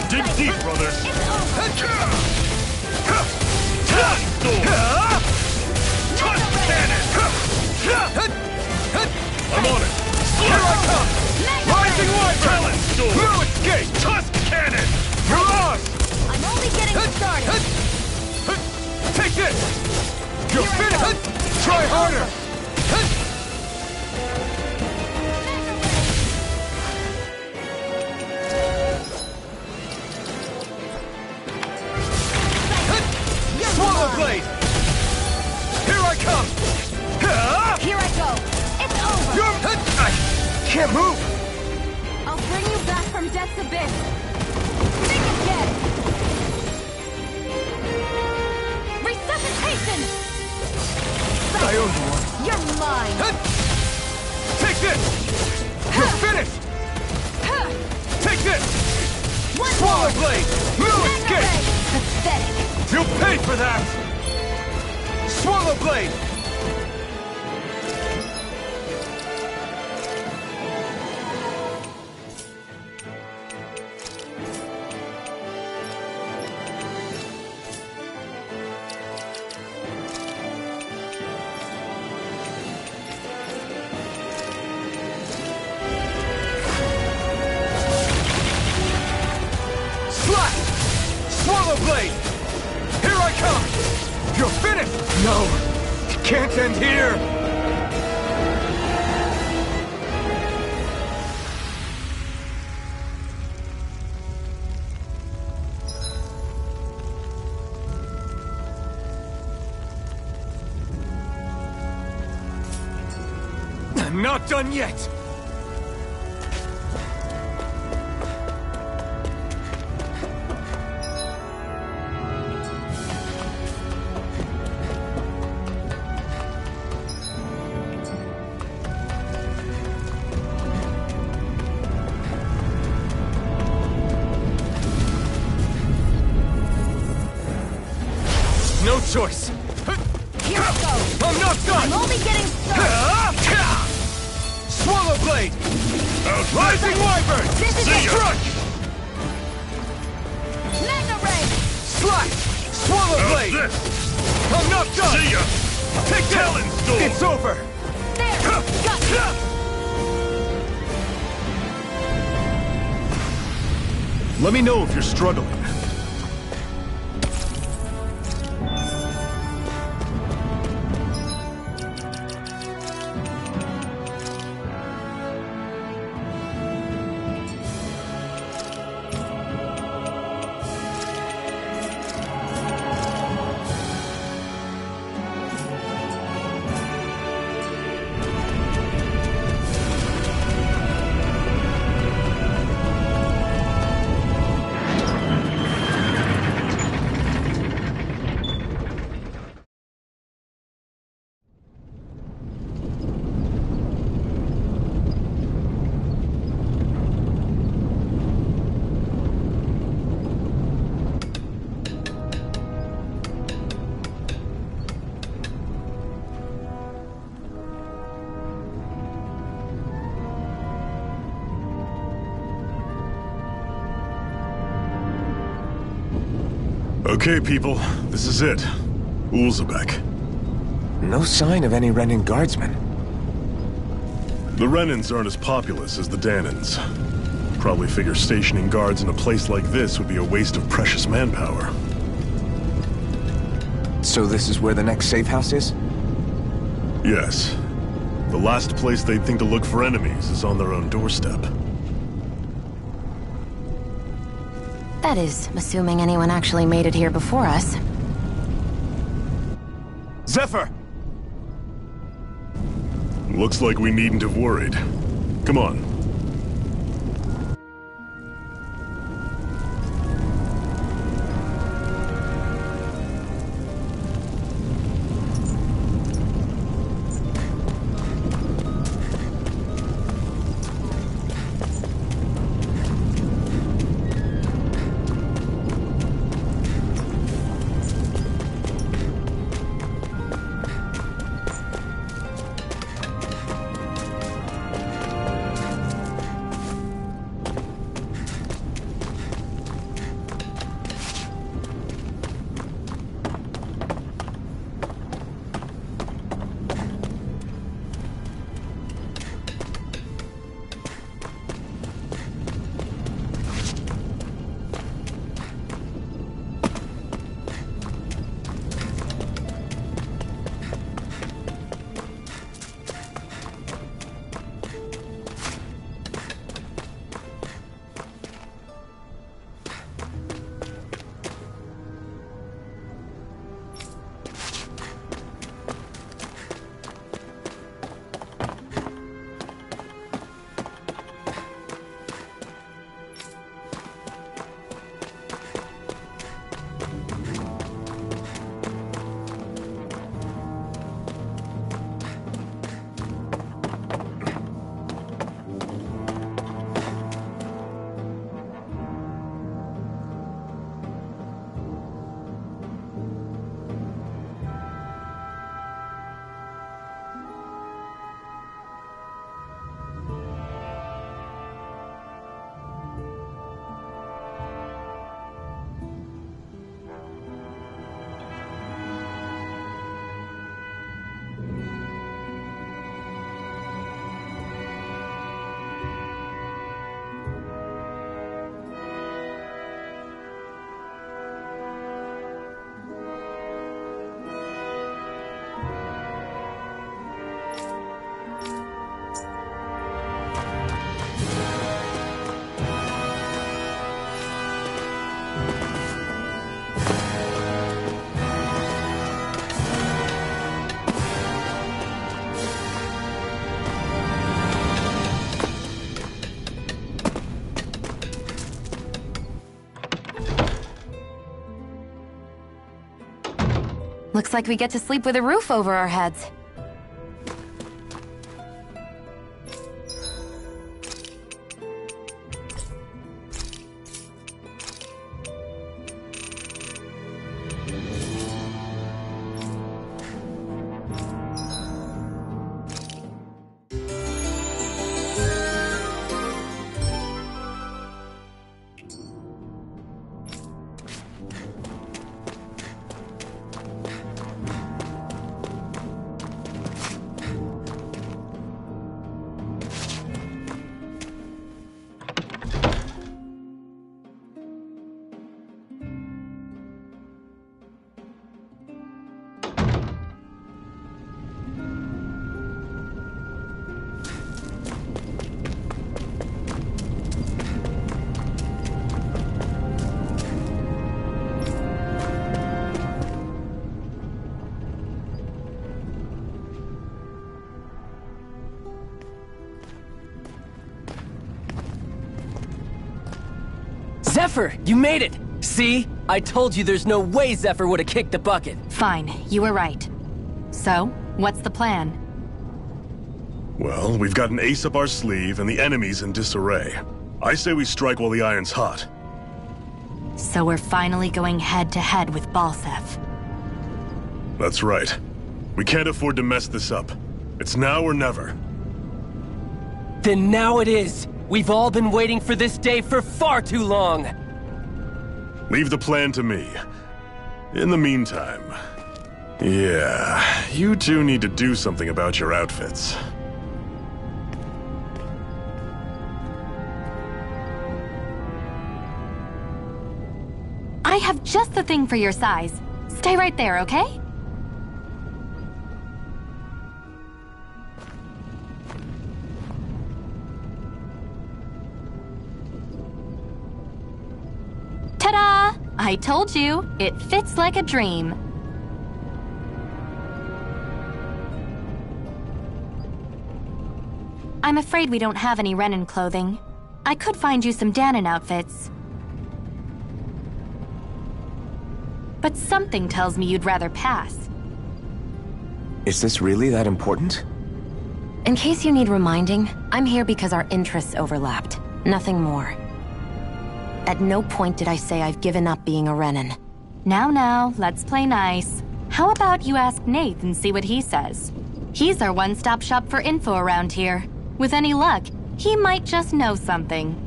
Dig deep, brothers. It's over! Talon Storm! Tusk cannon! I'm on it! Here I come! Rising Wyvern! Talon Storm! No escape! Tusk cannon! Mirage! I'm only getting started! Take this! You're finished! Try harder! Swallow blade! Here I come! Here I go! It's over! I can't move! I'll bring you back from death's abyss! Think again! Resuscitation! I owe you one. You're mine! Take this! You're finished! Take this! One Swallow more! blade! No escape! Pathetic! You'll pay for that! Swallow blade! Slash! Swallow blade! Here I come! You're finished! No! It can't end here! I'm not done yet! No choice! Here I go! I'm not done! I'm only getting started! Swallow blade! Rising Wyvern! This is it! Crush! Mega Ray! Slash! Swallow blade! I'm not done! See ya! Take Talon Storm! It's over! There! Got you! Let me know if you're struggling. Okay, people, this is it. Ulzebek. No sign of any Renan guardsmen. The Renans aren't as populous as the Danans. Probably figure stationing guards in a place like this would be a waste of precious manpower. So this is where the next safe house is? Yes. The last place they'd think to look for enemies is on their own doorstep. That is, assuming anyone actually made it here before us. Zephyr! Looks like we needn't have worried. Come on. Looks like we get to sleep with a roof over our heads. Zephyr, you made it! See? I told you there's no way Zephyr would have kicked the bucket. Fine, you were right. So, what's the plan? Well, we've got an ace up our sleeve and the enemy's in disarray. I say we strike while the iron's hot. So we're finally going head-to-head with Balseph. That's right. We can't afford to mess this up. It's now or never. Then now it is! We've all been waiting for this day for far too long! Leave the plan to me. In the meantime, yeah, you two need to do something about your outfits. I have just the thing for your size. Stay right there, okay? Ta-da! I told you, it fits like a dream. I'm afraid we don't have any Renan clothing. I could find you some Danon outfits. But something tells me you'd rather pass. Is this really that important? In case you need reminding, I'm here because our interests overlapped. Nothing more. At no point did I say I've given up being a Renan. Now, let's play nice. How about you ask Nate and see what he says? He's our one-stop shop for info around here. With any luck, he might just know something.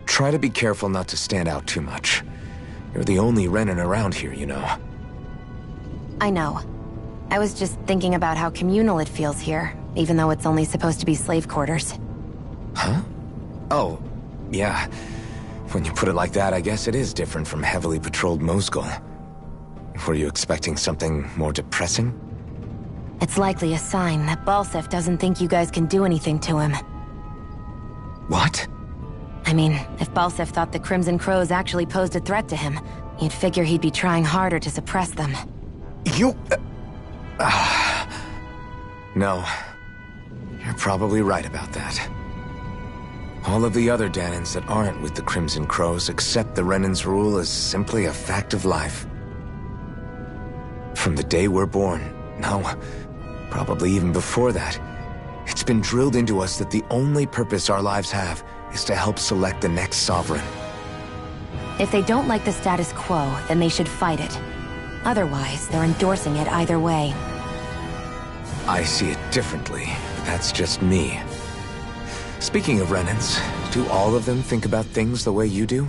Try to be careful not to stand out too much. You're the only Renan around here, you know. I know. I was just thinking about how communal it feels here, even though it's only supposed to be slave quarters. Huh? Oh, yeah. When you put it like that, I guess it is different from heavily patrolled Mosgul. Were you expecting something more depressing? It's likely a sign that Balseph doesn't think you guys can do anything to him. What? I mean, if Balseph thought the Crimson Crows actually posed a threat to him, you'd figure he'd be trying harder to suppress them. You... No. You're probably right about that. All of the other Danons that aren't with the Crimson Crows accept the Renan's rule as simply a fact of life. From the day we're born, no, probably even before that, it's been drilled into us that the only purpose our lives have is to help select the next sovereign. If they don't like the status quo, then they should fight it. Otherwise, they're endorsing it either way. I see it differently, but that's just me. Speaking of Renans, do all of them think about things the way you do?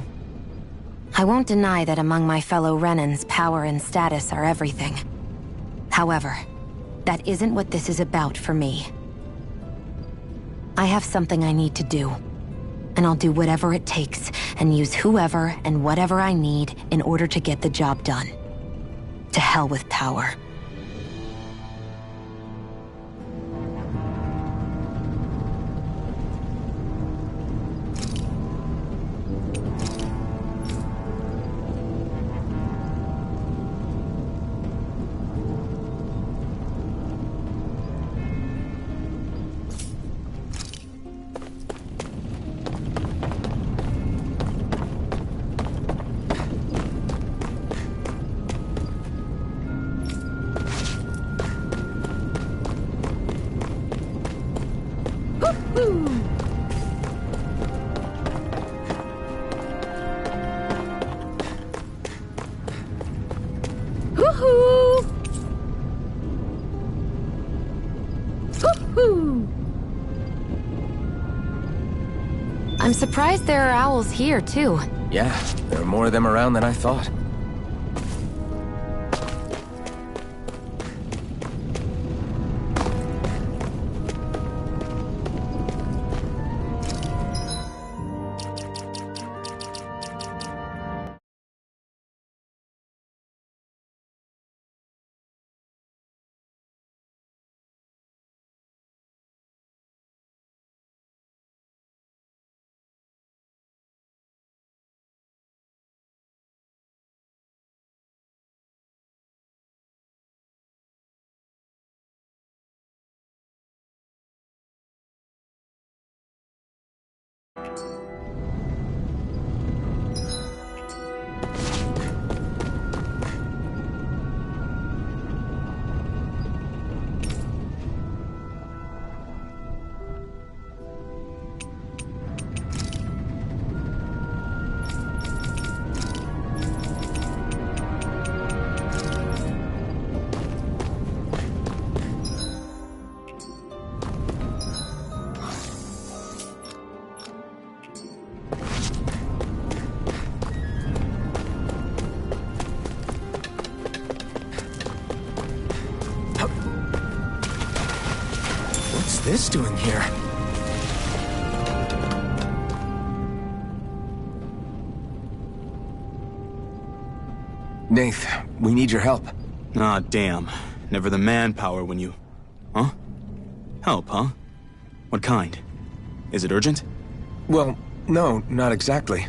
I won't deny that among my fellow Renans, power and status are everything. However, that isn't what this is about for me. I have something I need to do. And I'll do whatever it takes, and use whoever and whatever I need in order to get the job done. To hell with power. I'm surprised there are owls here, too. Yeah, there are more of them around than I thought. this doing here? Nath, we need your help. Ah, damn. Never the manpower when you... Huh? Help, huh? What kind? Is it urgent? Well, no, not exactly.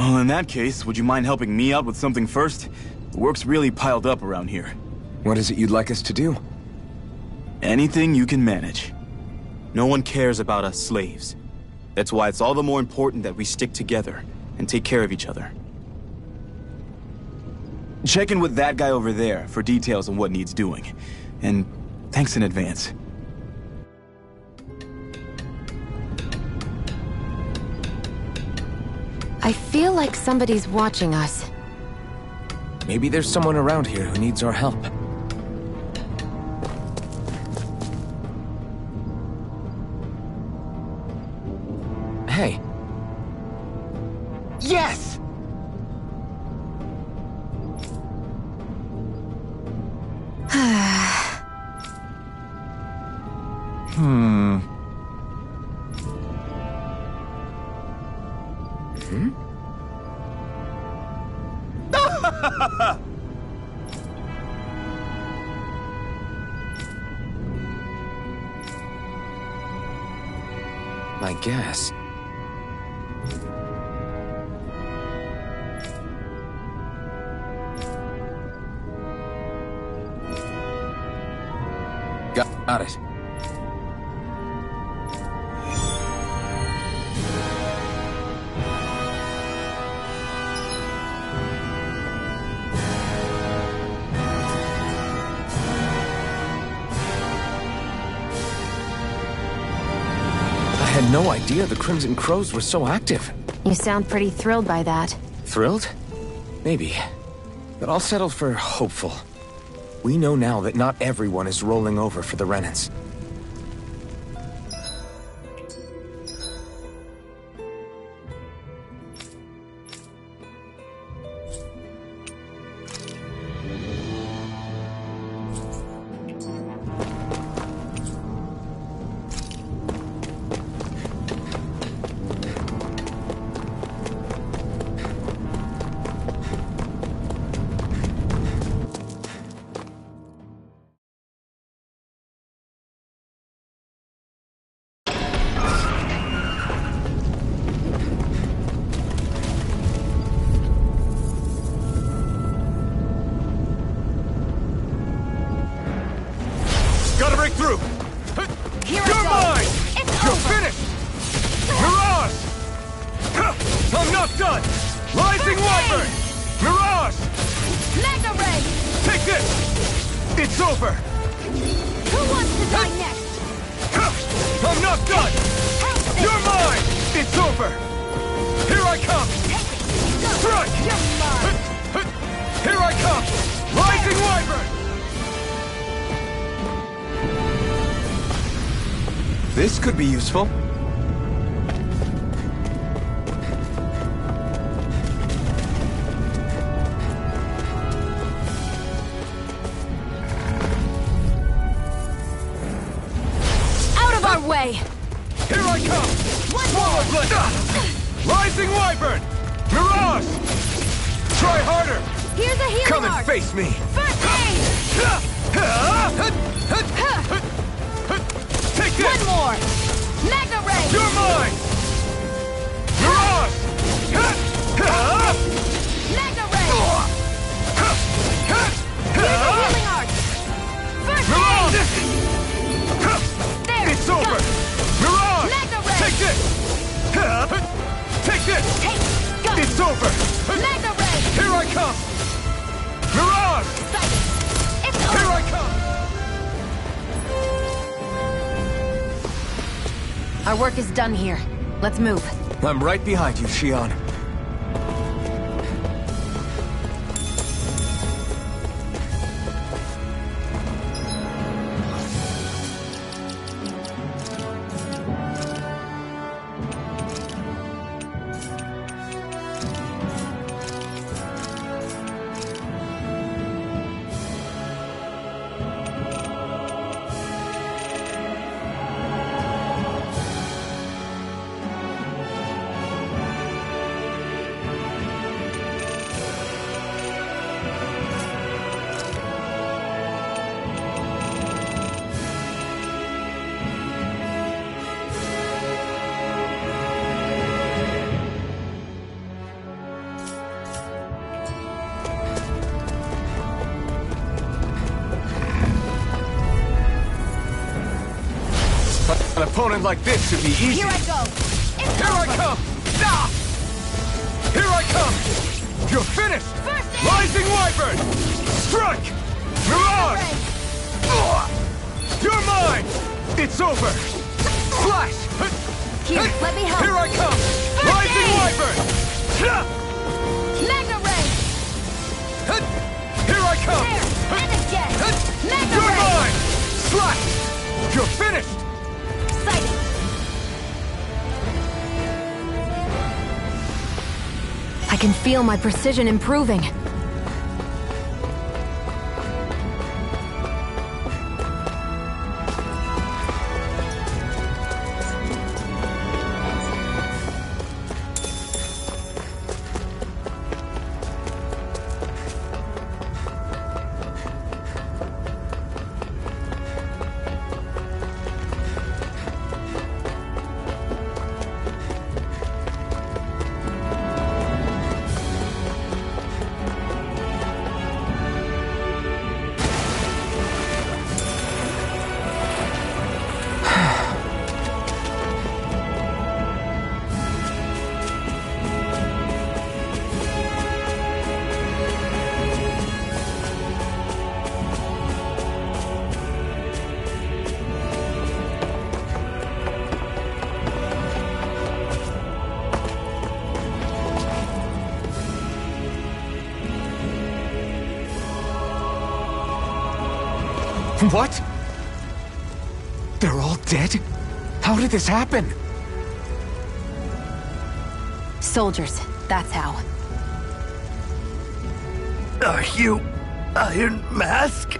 Well, in that case, would you mind helping me out with something first? Work's really piled up around here. What is it you'd like us to do? Anything you can manage. No one cares about us slaves. That's why it's all the more important that we stick together and take care of each other. Check in with that guy over there for details on what needs doing. And thanks in advance. I feel like somebody's watching us. Maybe there's someone around here who needs our help. Hey. Yes! I guess. Got it. had no idea the Crimson Crows were so active. You sound pretty thrilled by that. Thrilled? Maybe. But I'll settle for hopeful. We know now that not everyone is rolling over for the Renans. Gotta break through! Here You're I go. mine! It's You're over. finished! Mirage! I'm not done! Rising Wyvern! Mirage! Mega Ray! Take this! It's over! Who wants to die next? I'm not done! You're mine! It's over! Here I come! Strike! You're mine! Here I come! Rising Wyvern! This could be useful. Out of our way! Here I come! Swallow Blade! Rising Wyvern! Mirage! Try harder! Here's a healing Come and arc. face me! First aid! Take this! One more! Mega Ray! You're mine! Mirage! Mega Ray! Here's a healing arc! First Mirage! aid! There! It's over! Mirage! Mega Ray! Take this! Take this! Hey! Go! It's over! Mega Ray! Here I come! Mirage! It's Here over! I come! Our work is done here. Let's move. I'm right behind you, Shion. An opponent like this should be easy. Here I go! It's Here I over. come! Ah! Here I come! You're finished! First aid! Rising Wyvern! Strike! Mirage! Ugh! You're mine! It's over! Flash! Here, let me help. Here I come! Rising aid! Wyvern! Mega Ray! Here I come! There! And again! Mega You're Ray! mine! Slash! You're finished! Sighted! I can feel my precision improving. What? They're all dead? How did this happen? Soldiers, that's how. Are you Iron Mask?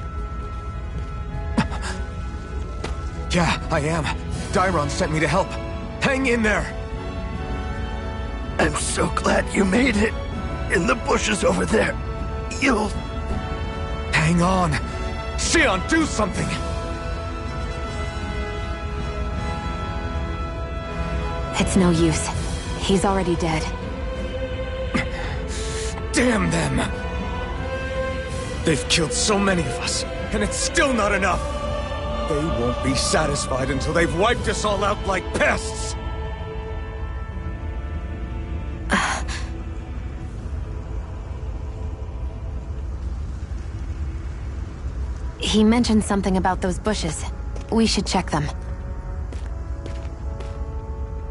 Yeah, I am. Dairon sent me to help. Hang in there! I'm so glad you made it. In the bushes over there. You'll... Hang on. Xion, do something! It's no use. He's already dead. Damn them! They've killed so many of us, and it's still not enough! They won't be satisfied until they've wiped us all out like pests! He mentioned something about those bushes. We should check them.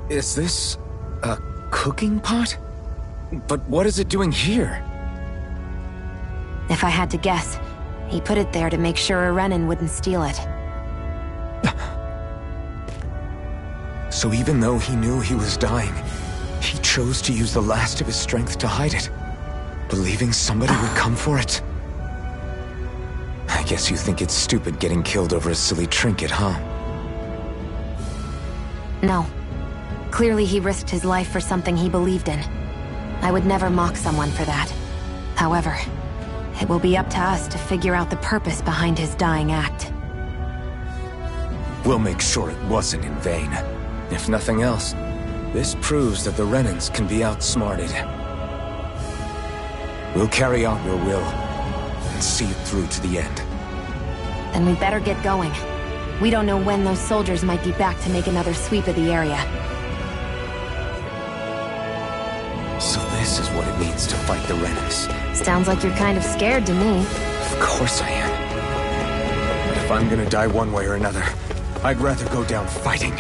Is this... a cooking pot? But what is it doing here? If I had to guess, he put it there to make sure a Renan wouldn't steal it. So even though he knew he was dying, he chose to use the last of his strength to hide it, believing somebody would come for it. I guess you think it's stupid getting killed over a silly trinket, huh? No. Clearly he risked his life for something he believed in. I would never mock someone for that. However, it will be up to us to figure out the purpose behind his dying act. We'll make sure it wasn't in vain. If nothing else, this proves that the Renans can be outsmarted. We'll carry out your will, and see it through to the end. Then we better get going. We don't know when those soldiers might be back to make another sweep of the area. So this is what it means to fight the Renans. Sounds like you're kind of scared to me. Of course I am. But if I'm gonna die one way or another, I'd rather go down fighting.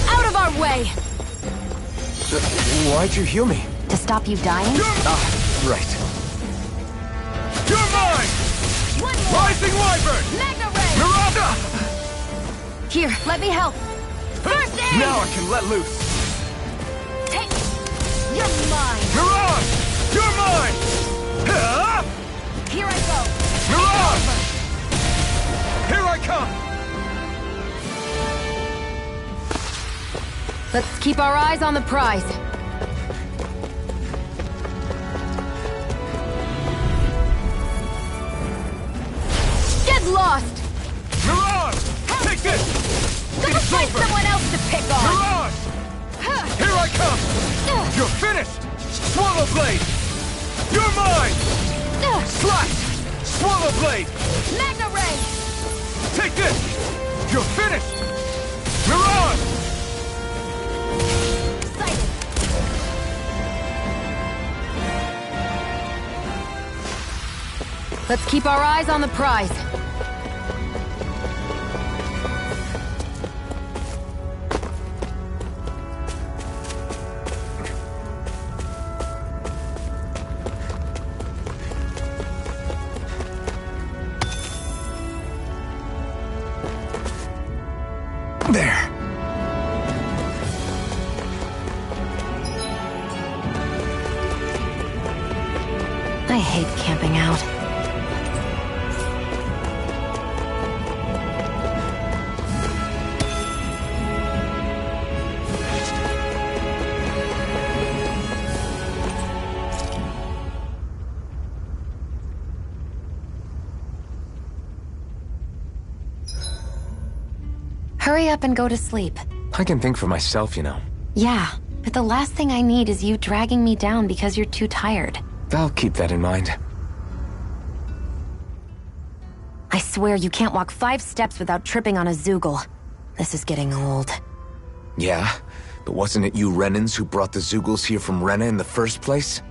Out of our way! Why'd you heal me? To stop you dying? Right. You're mine! Rising Wyvern! Mega Ray! Miranda! Here, let me help. First aid! Now I can let loose. Take... You're mine! Mirage! You're mine! Here I go! Mirage! Here I come! Let's keep our eyes on the prize. Get lost! Mirage! Take this! Go find someone else to pick on! Mirage! Here I come! You're finished! Swallow Blade! You're mine! Slash! Swallow Blade! Mega Ray! Take this! You're finished! Mirage! Let's keep our eyes on the prize. There. I hate camping out. Hurry up and go to sleep. I can think for myself, you know. Yeah, but the last thing I need is you dragging me down because you're too tired. I'll keep that in mind. I swear you can't walk 5 steps without tripping on a Zoogle. This is getting old. Yeah? But wasn't it you Renans who brought the Zoogles here from Rena in the first place?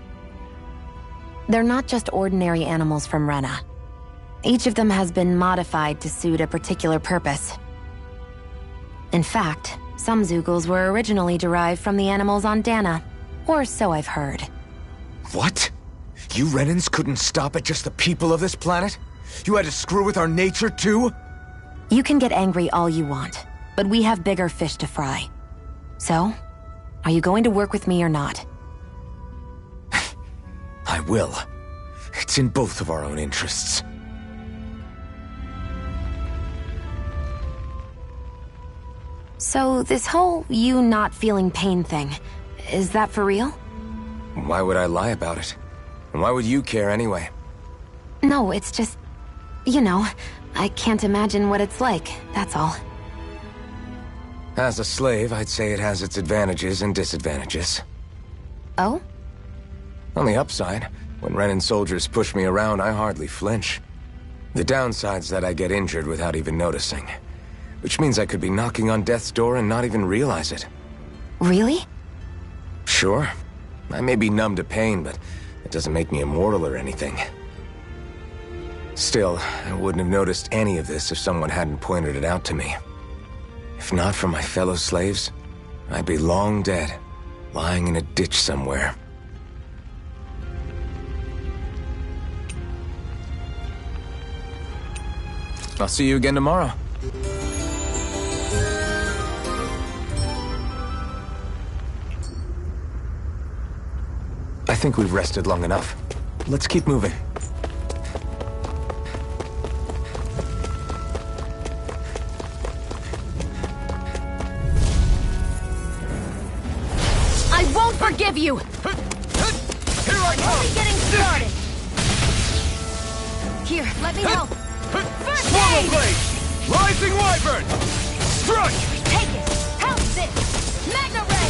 They're not just ordinary animals from Rena. Each of them has been modified to suit a particular purpose. In fact, some Zoogles were originally derived from the animals on Dana. Or so I've heard. What? You Renans couldn't stop at just the people of this planet? You had to screw with our nature too? You can get angry all you want, but we have bigger fish to fry. So, are you going to work with me or not? I will. It's in both of our own interests. So, this whole you not feeling pain thing, is that for real? Why would I lie about it? And why would you care anyway? No, it's just... You know, I can't imagine what it's like, that's all. As a slave, I'd say it has its advantages and disadvantages. Oh? On the upside, when Renan soldiers push me around, I hardly flinch. The downside's that I get injured without even noticing. Which means I could be knocking on death's door and not even realize it. Really? Sure. I may be numb to pain, but it doesn't make me immortal or anything. Still, I wouldn't have noticed any of this if someone hadn't pointed it out to me. If not for my fellow slaves, I'd be long dead, lying in a ditch somewhere. I'll see you again tomorrow. I think we've rested long enough. Let's keep moving. I won't forgive you! Here I come! Only getting started! Here, let me help! First Swallow aid! blade! Rising wyvern! Strike! Take it! Help this! Magna ray!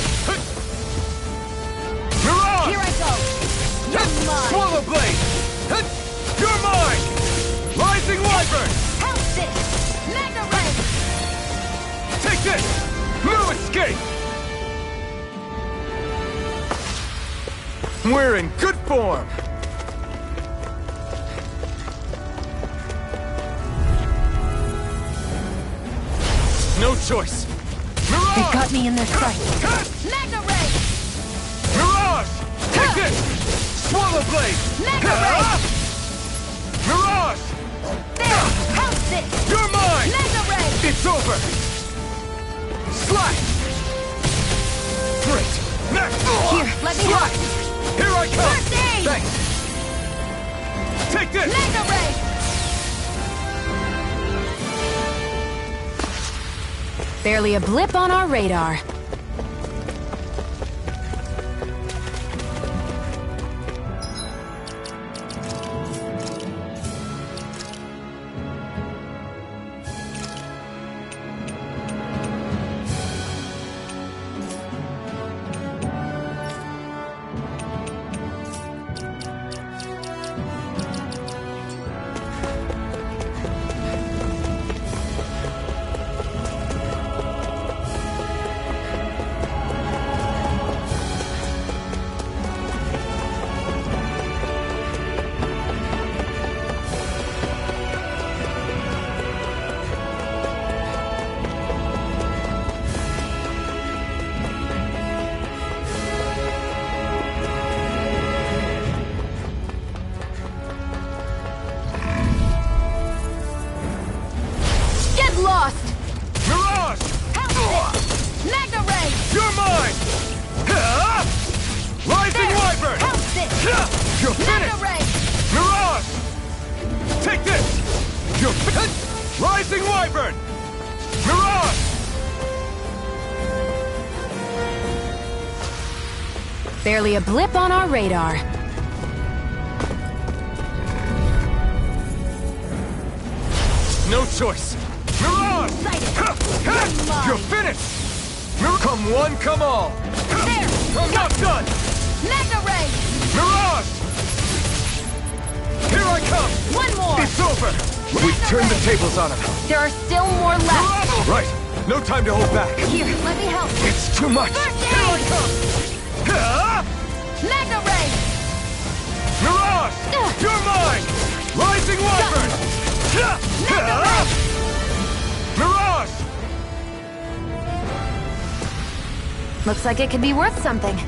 Mirage! Here I go! You're mine! Swallow blade! You're mine! Rising wyvern! Help this! Magna ray! Take this! No escape! We're in good form! No choice! Mirage! They got me in their sight! Magna ray! Mirage! Take this! Swallow blade! Magna ray! Mirage! There! Help this! You're mine! Magna ray! It's over! Slash! Great! Next! Here, let me help! Here I come! First aid! Thanks! Take this! Magna ray! Barely a blip on our radar. You're finished! Mirage! Take this! You're finished! Rising Wyvern! Mirage! Barely a blip on our radar. No choice! Mirage! You're finished! Come one, come all! There! I'm not done! Magna Ray! Mirage! Here I come! One more! It's over! We've turned the tables on him. There are still more left! Right! No time to hold back! Here, let me help! It's too much! First aid! Here I come! Magna Ray! Mirage! You're mine! Rising Wyvern! Magna Ray! Mirage! Looks like it could be worth something.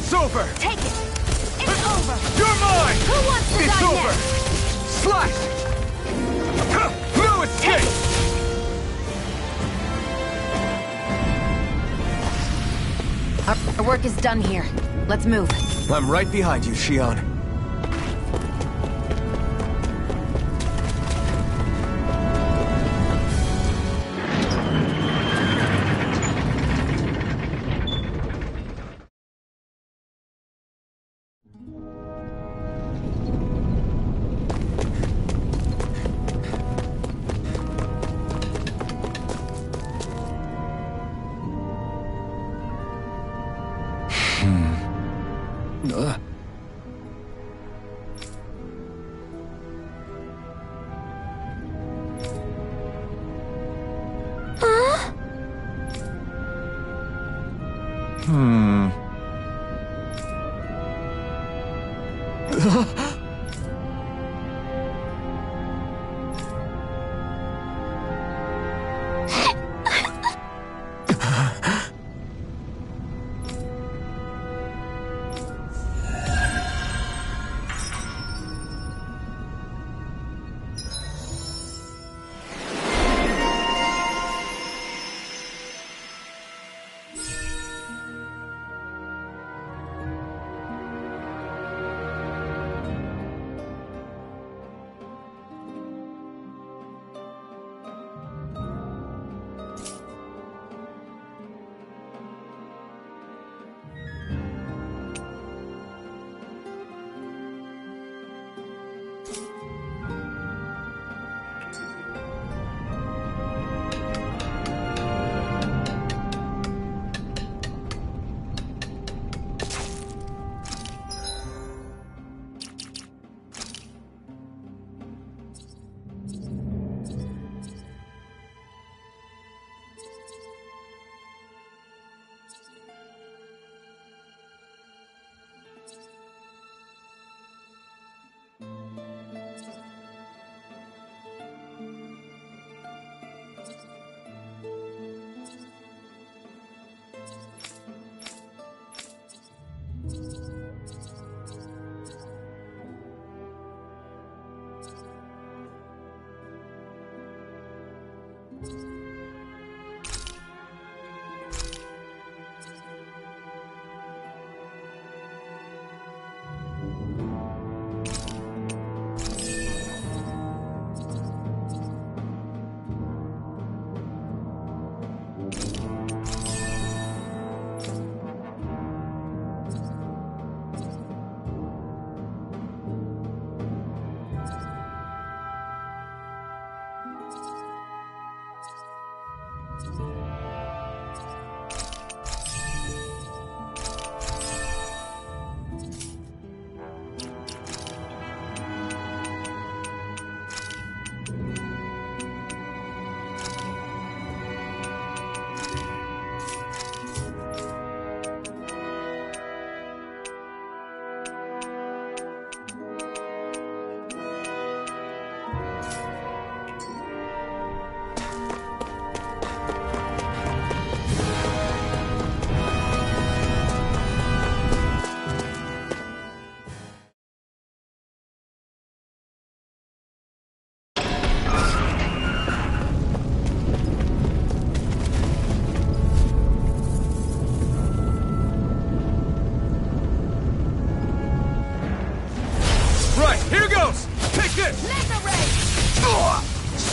It's over! Take it! It's over! You're mine! Who wants to It's die over! next? Slash! No escape! Our work is done here. Let's move. I'm right behind you, Shion.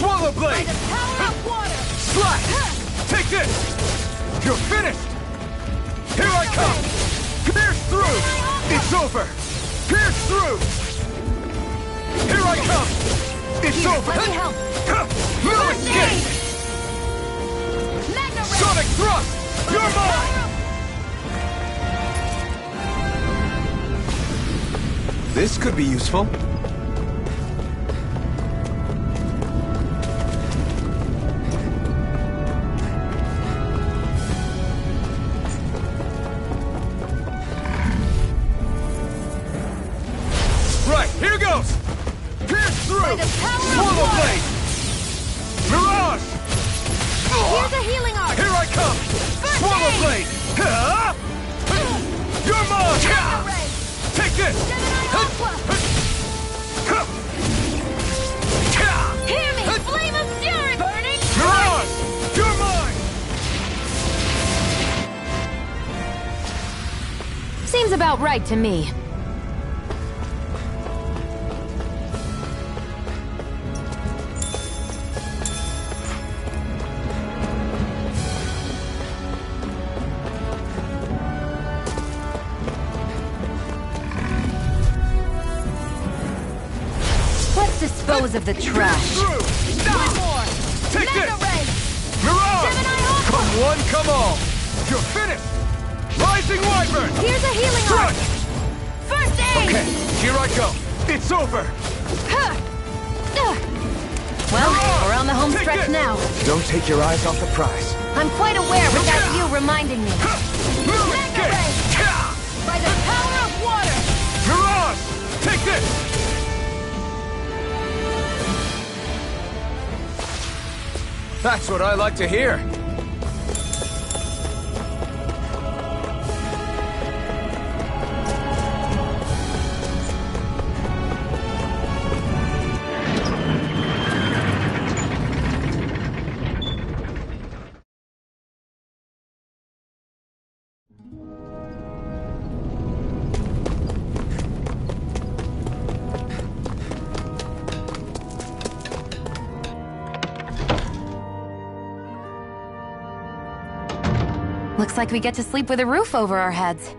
Swallow Blade! By the power of water! Slash! Take this! You're finished! Here I come! Pierce through! It's over! Pierce through! Here I come! It's over! Let me help! No escape! Sonic Thrust! You're mine! This could be useful. Right, here goes! Pierce through! Swallow Blade! Mirage! Here's a healing arc! Here I come! Swallow Blade! You're mine! Take this! Hear me! Flame of fury! Burning! Mirage! You're mine! Seems about right to me. Let's dispose of the trash. One more! Take Mega this! ray! Mirage! Gemini Aqua! Come one, come all! You're finished! Rising Wyvern! Here's a healing arc! First aid! Okay, here I go. It's over! Well, we're on the home stretch now. Don't take your eyes off the prize. I'm quite aware without you reminding me. Mega ray! By the power of water! Mirage! Take this! That's what I like to hear. Looks like we get to sleep with a roof over our heads.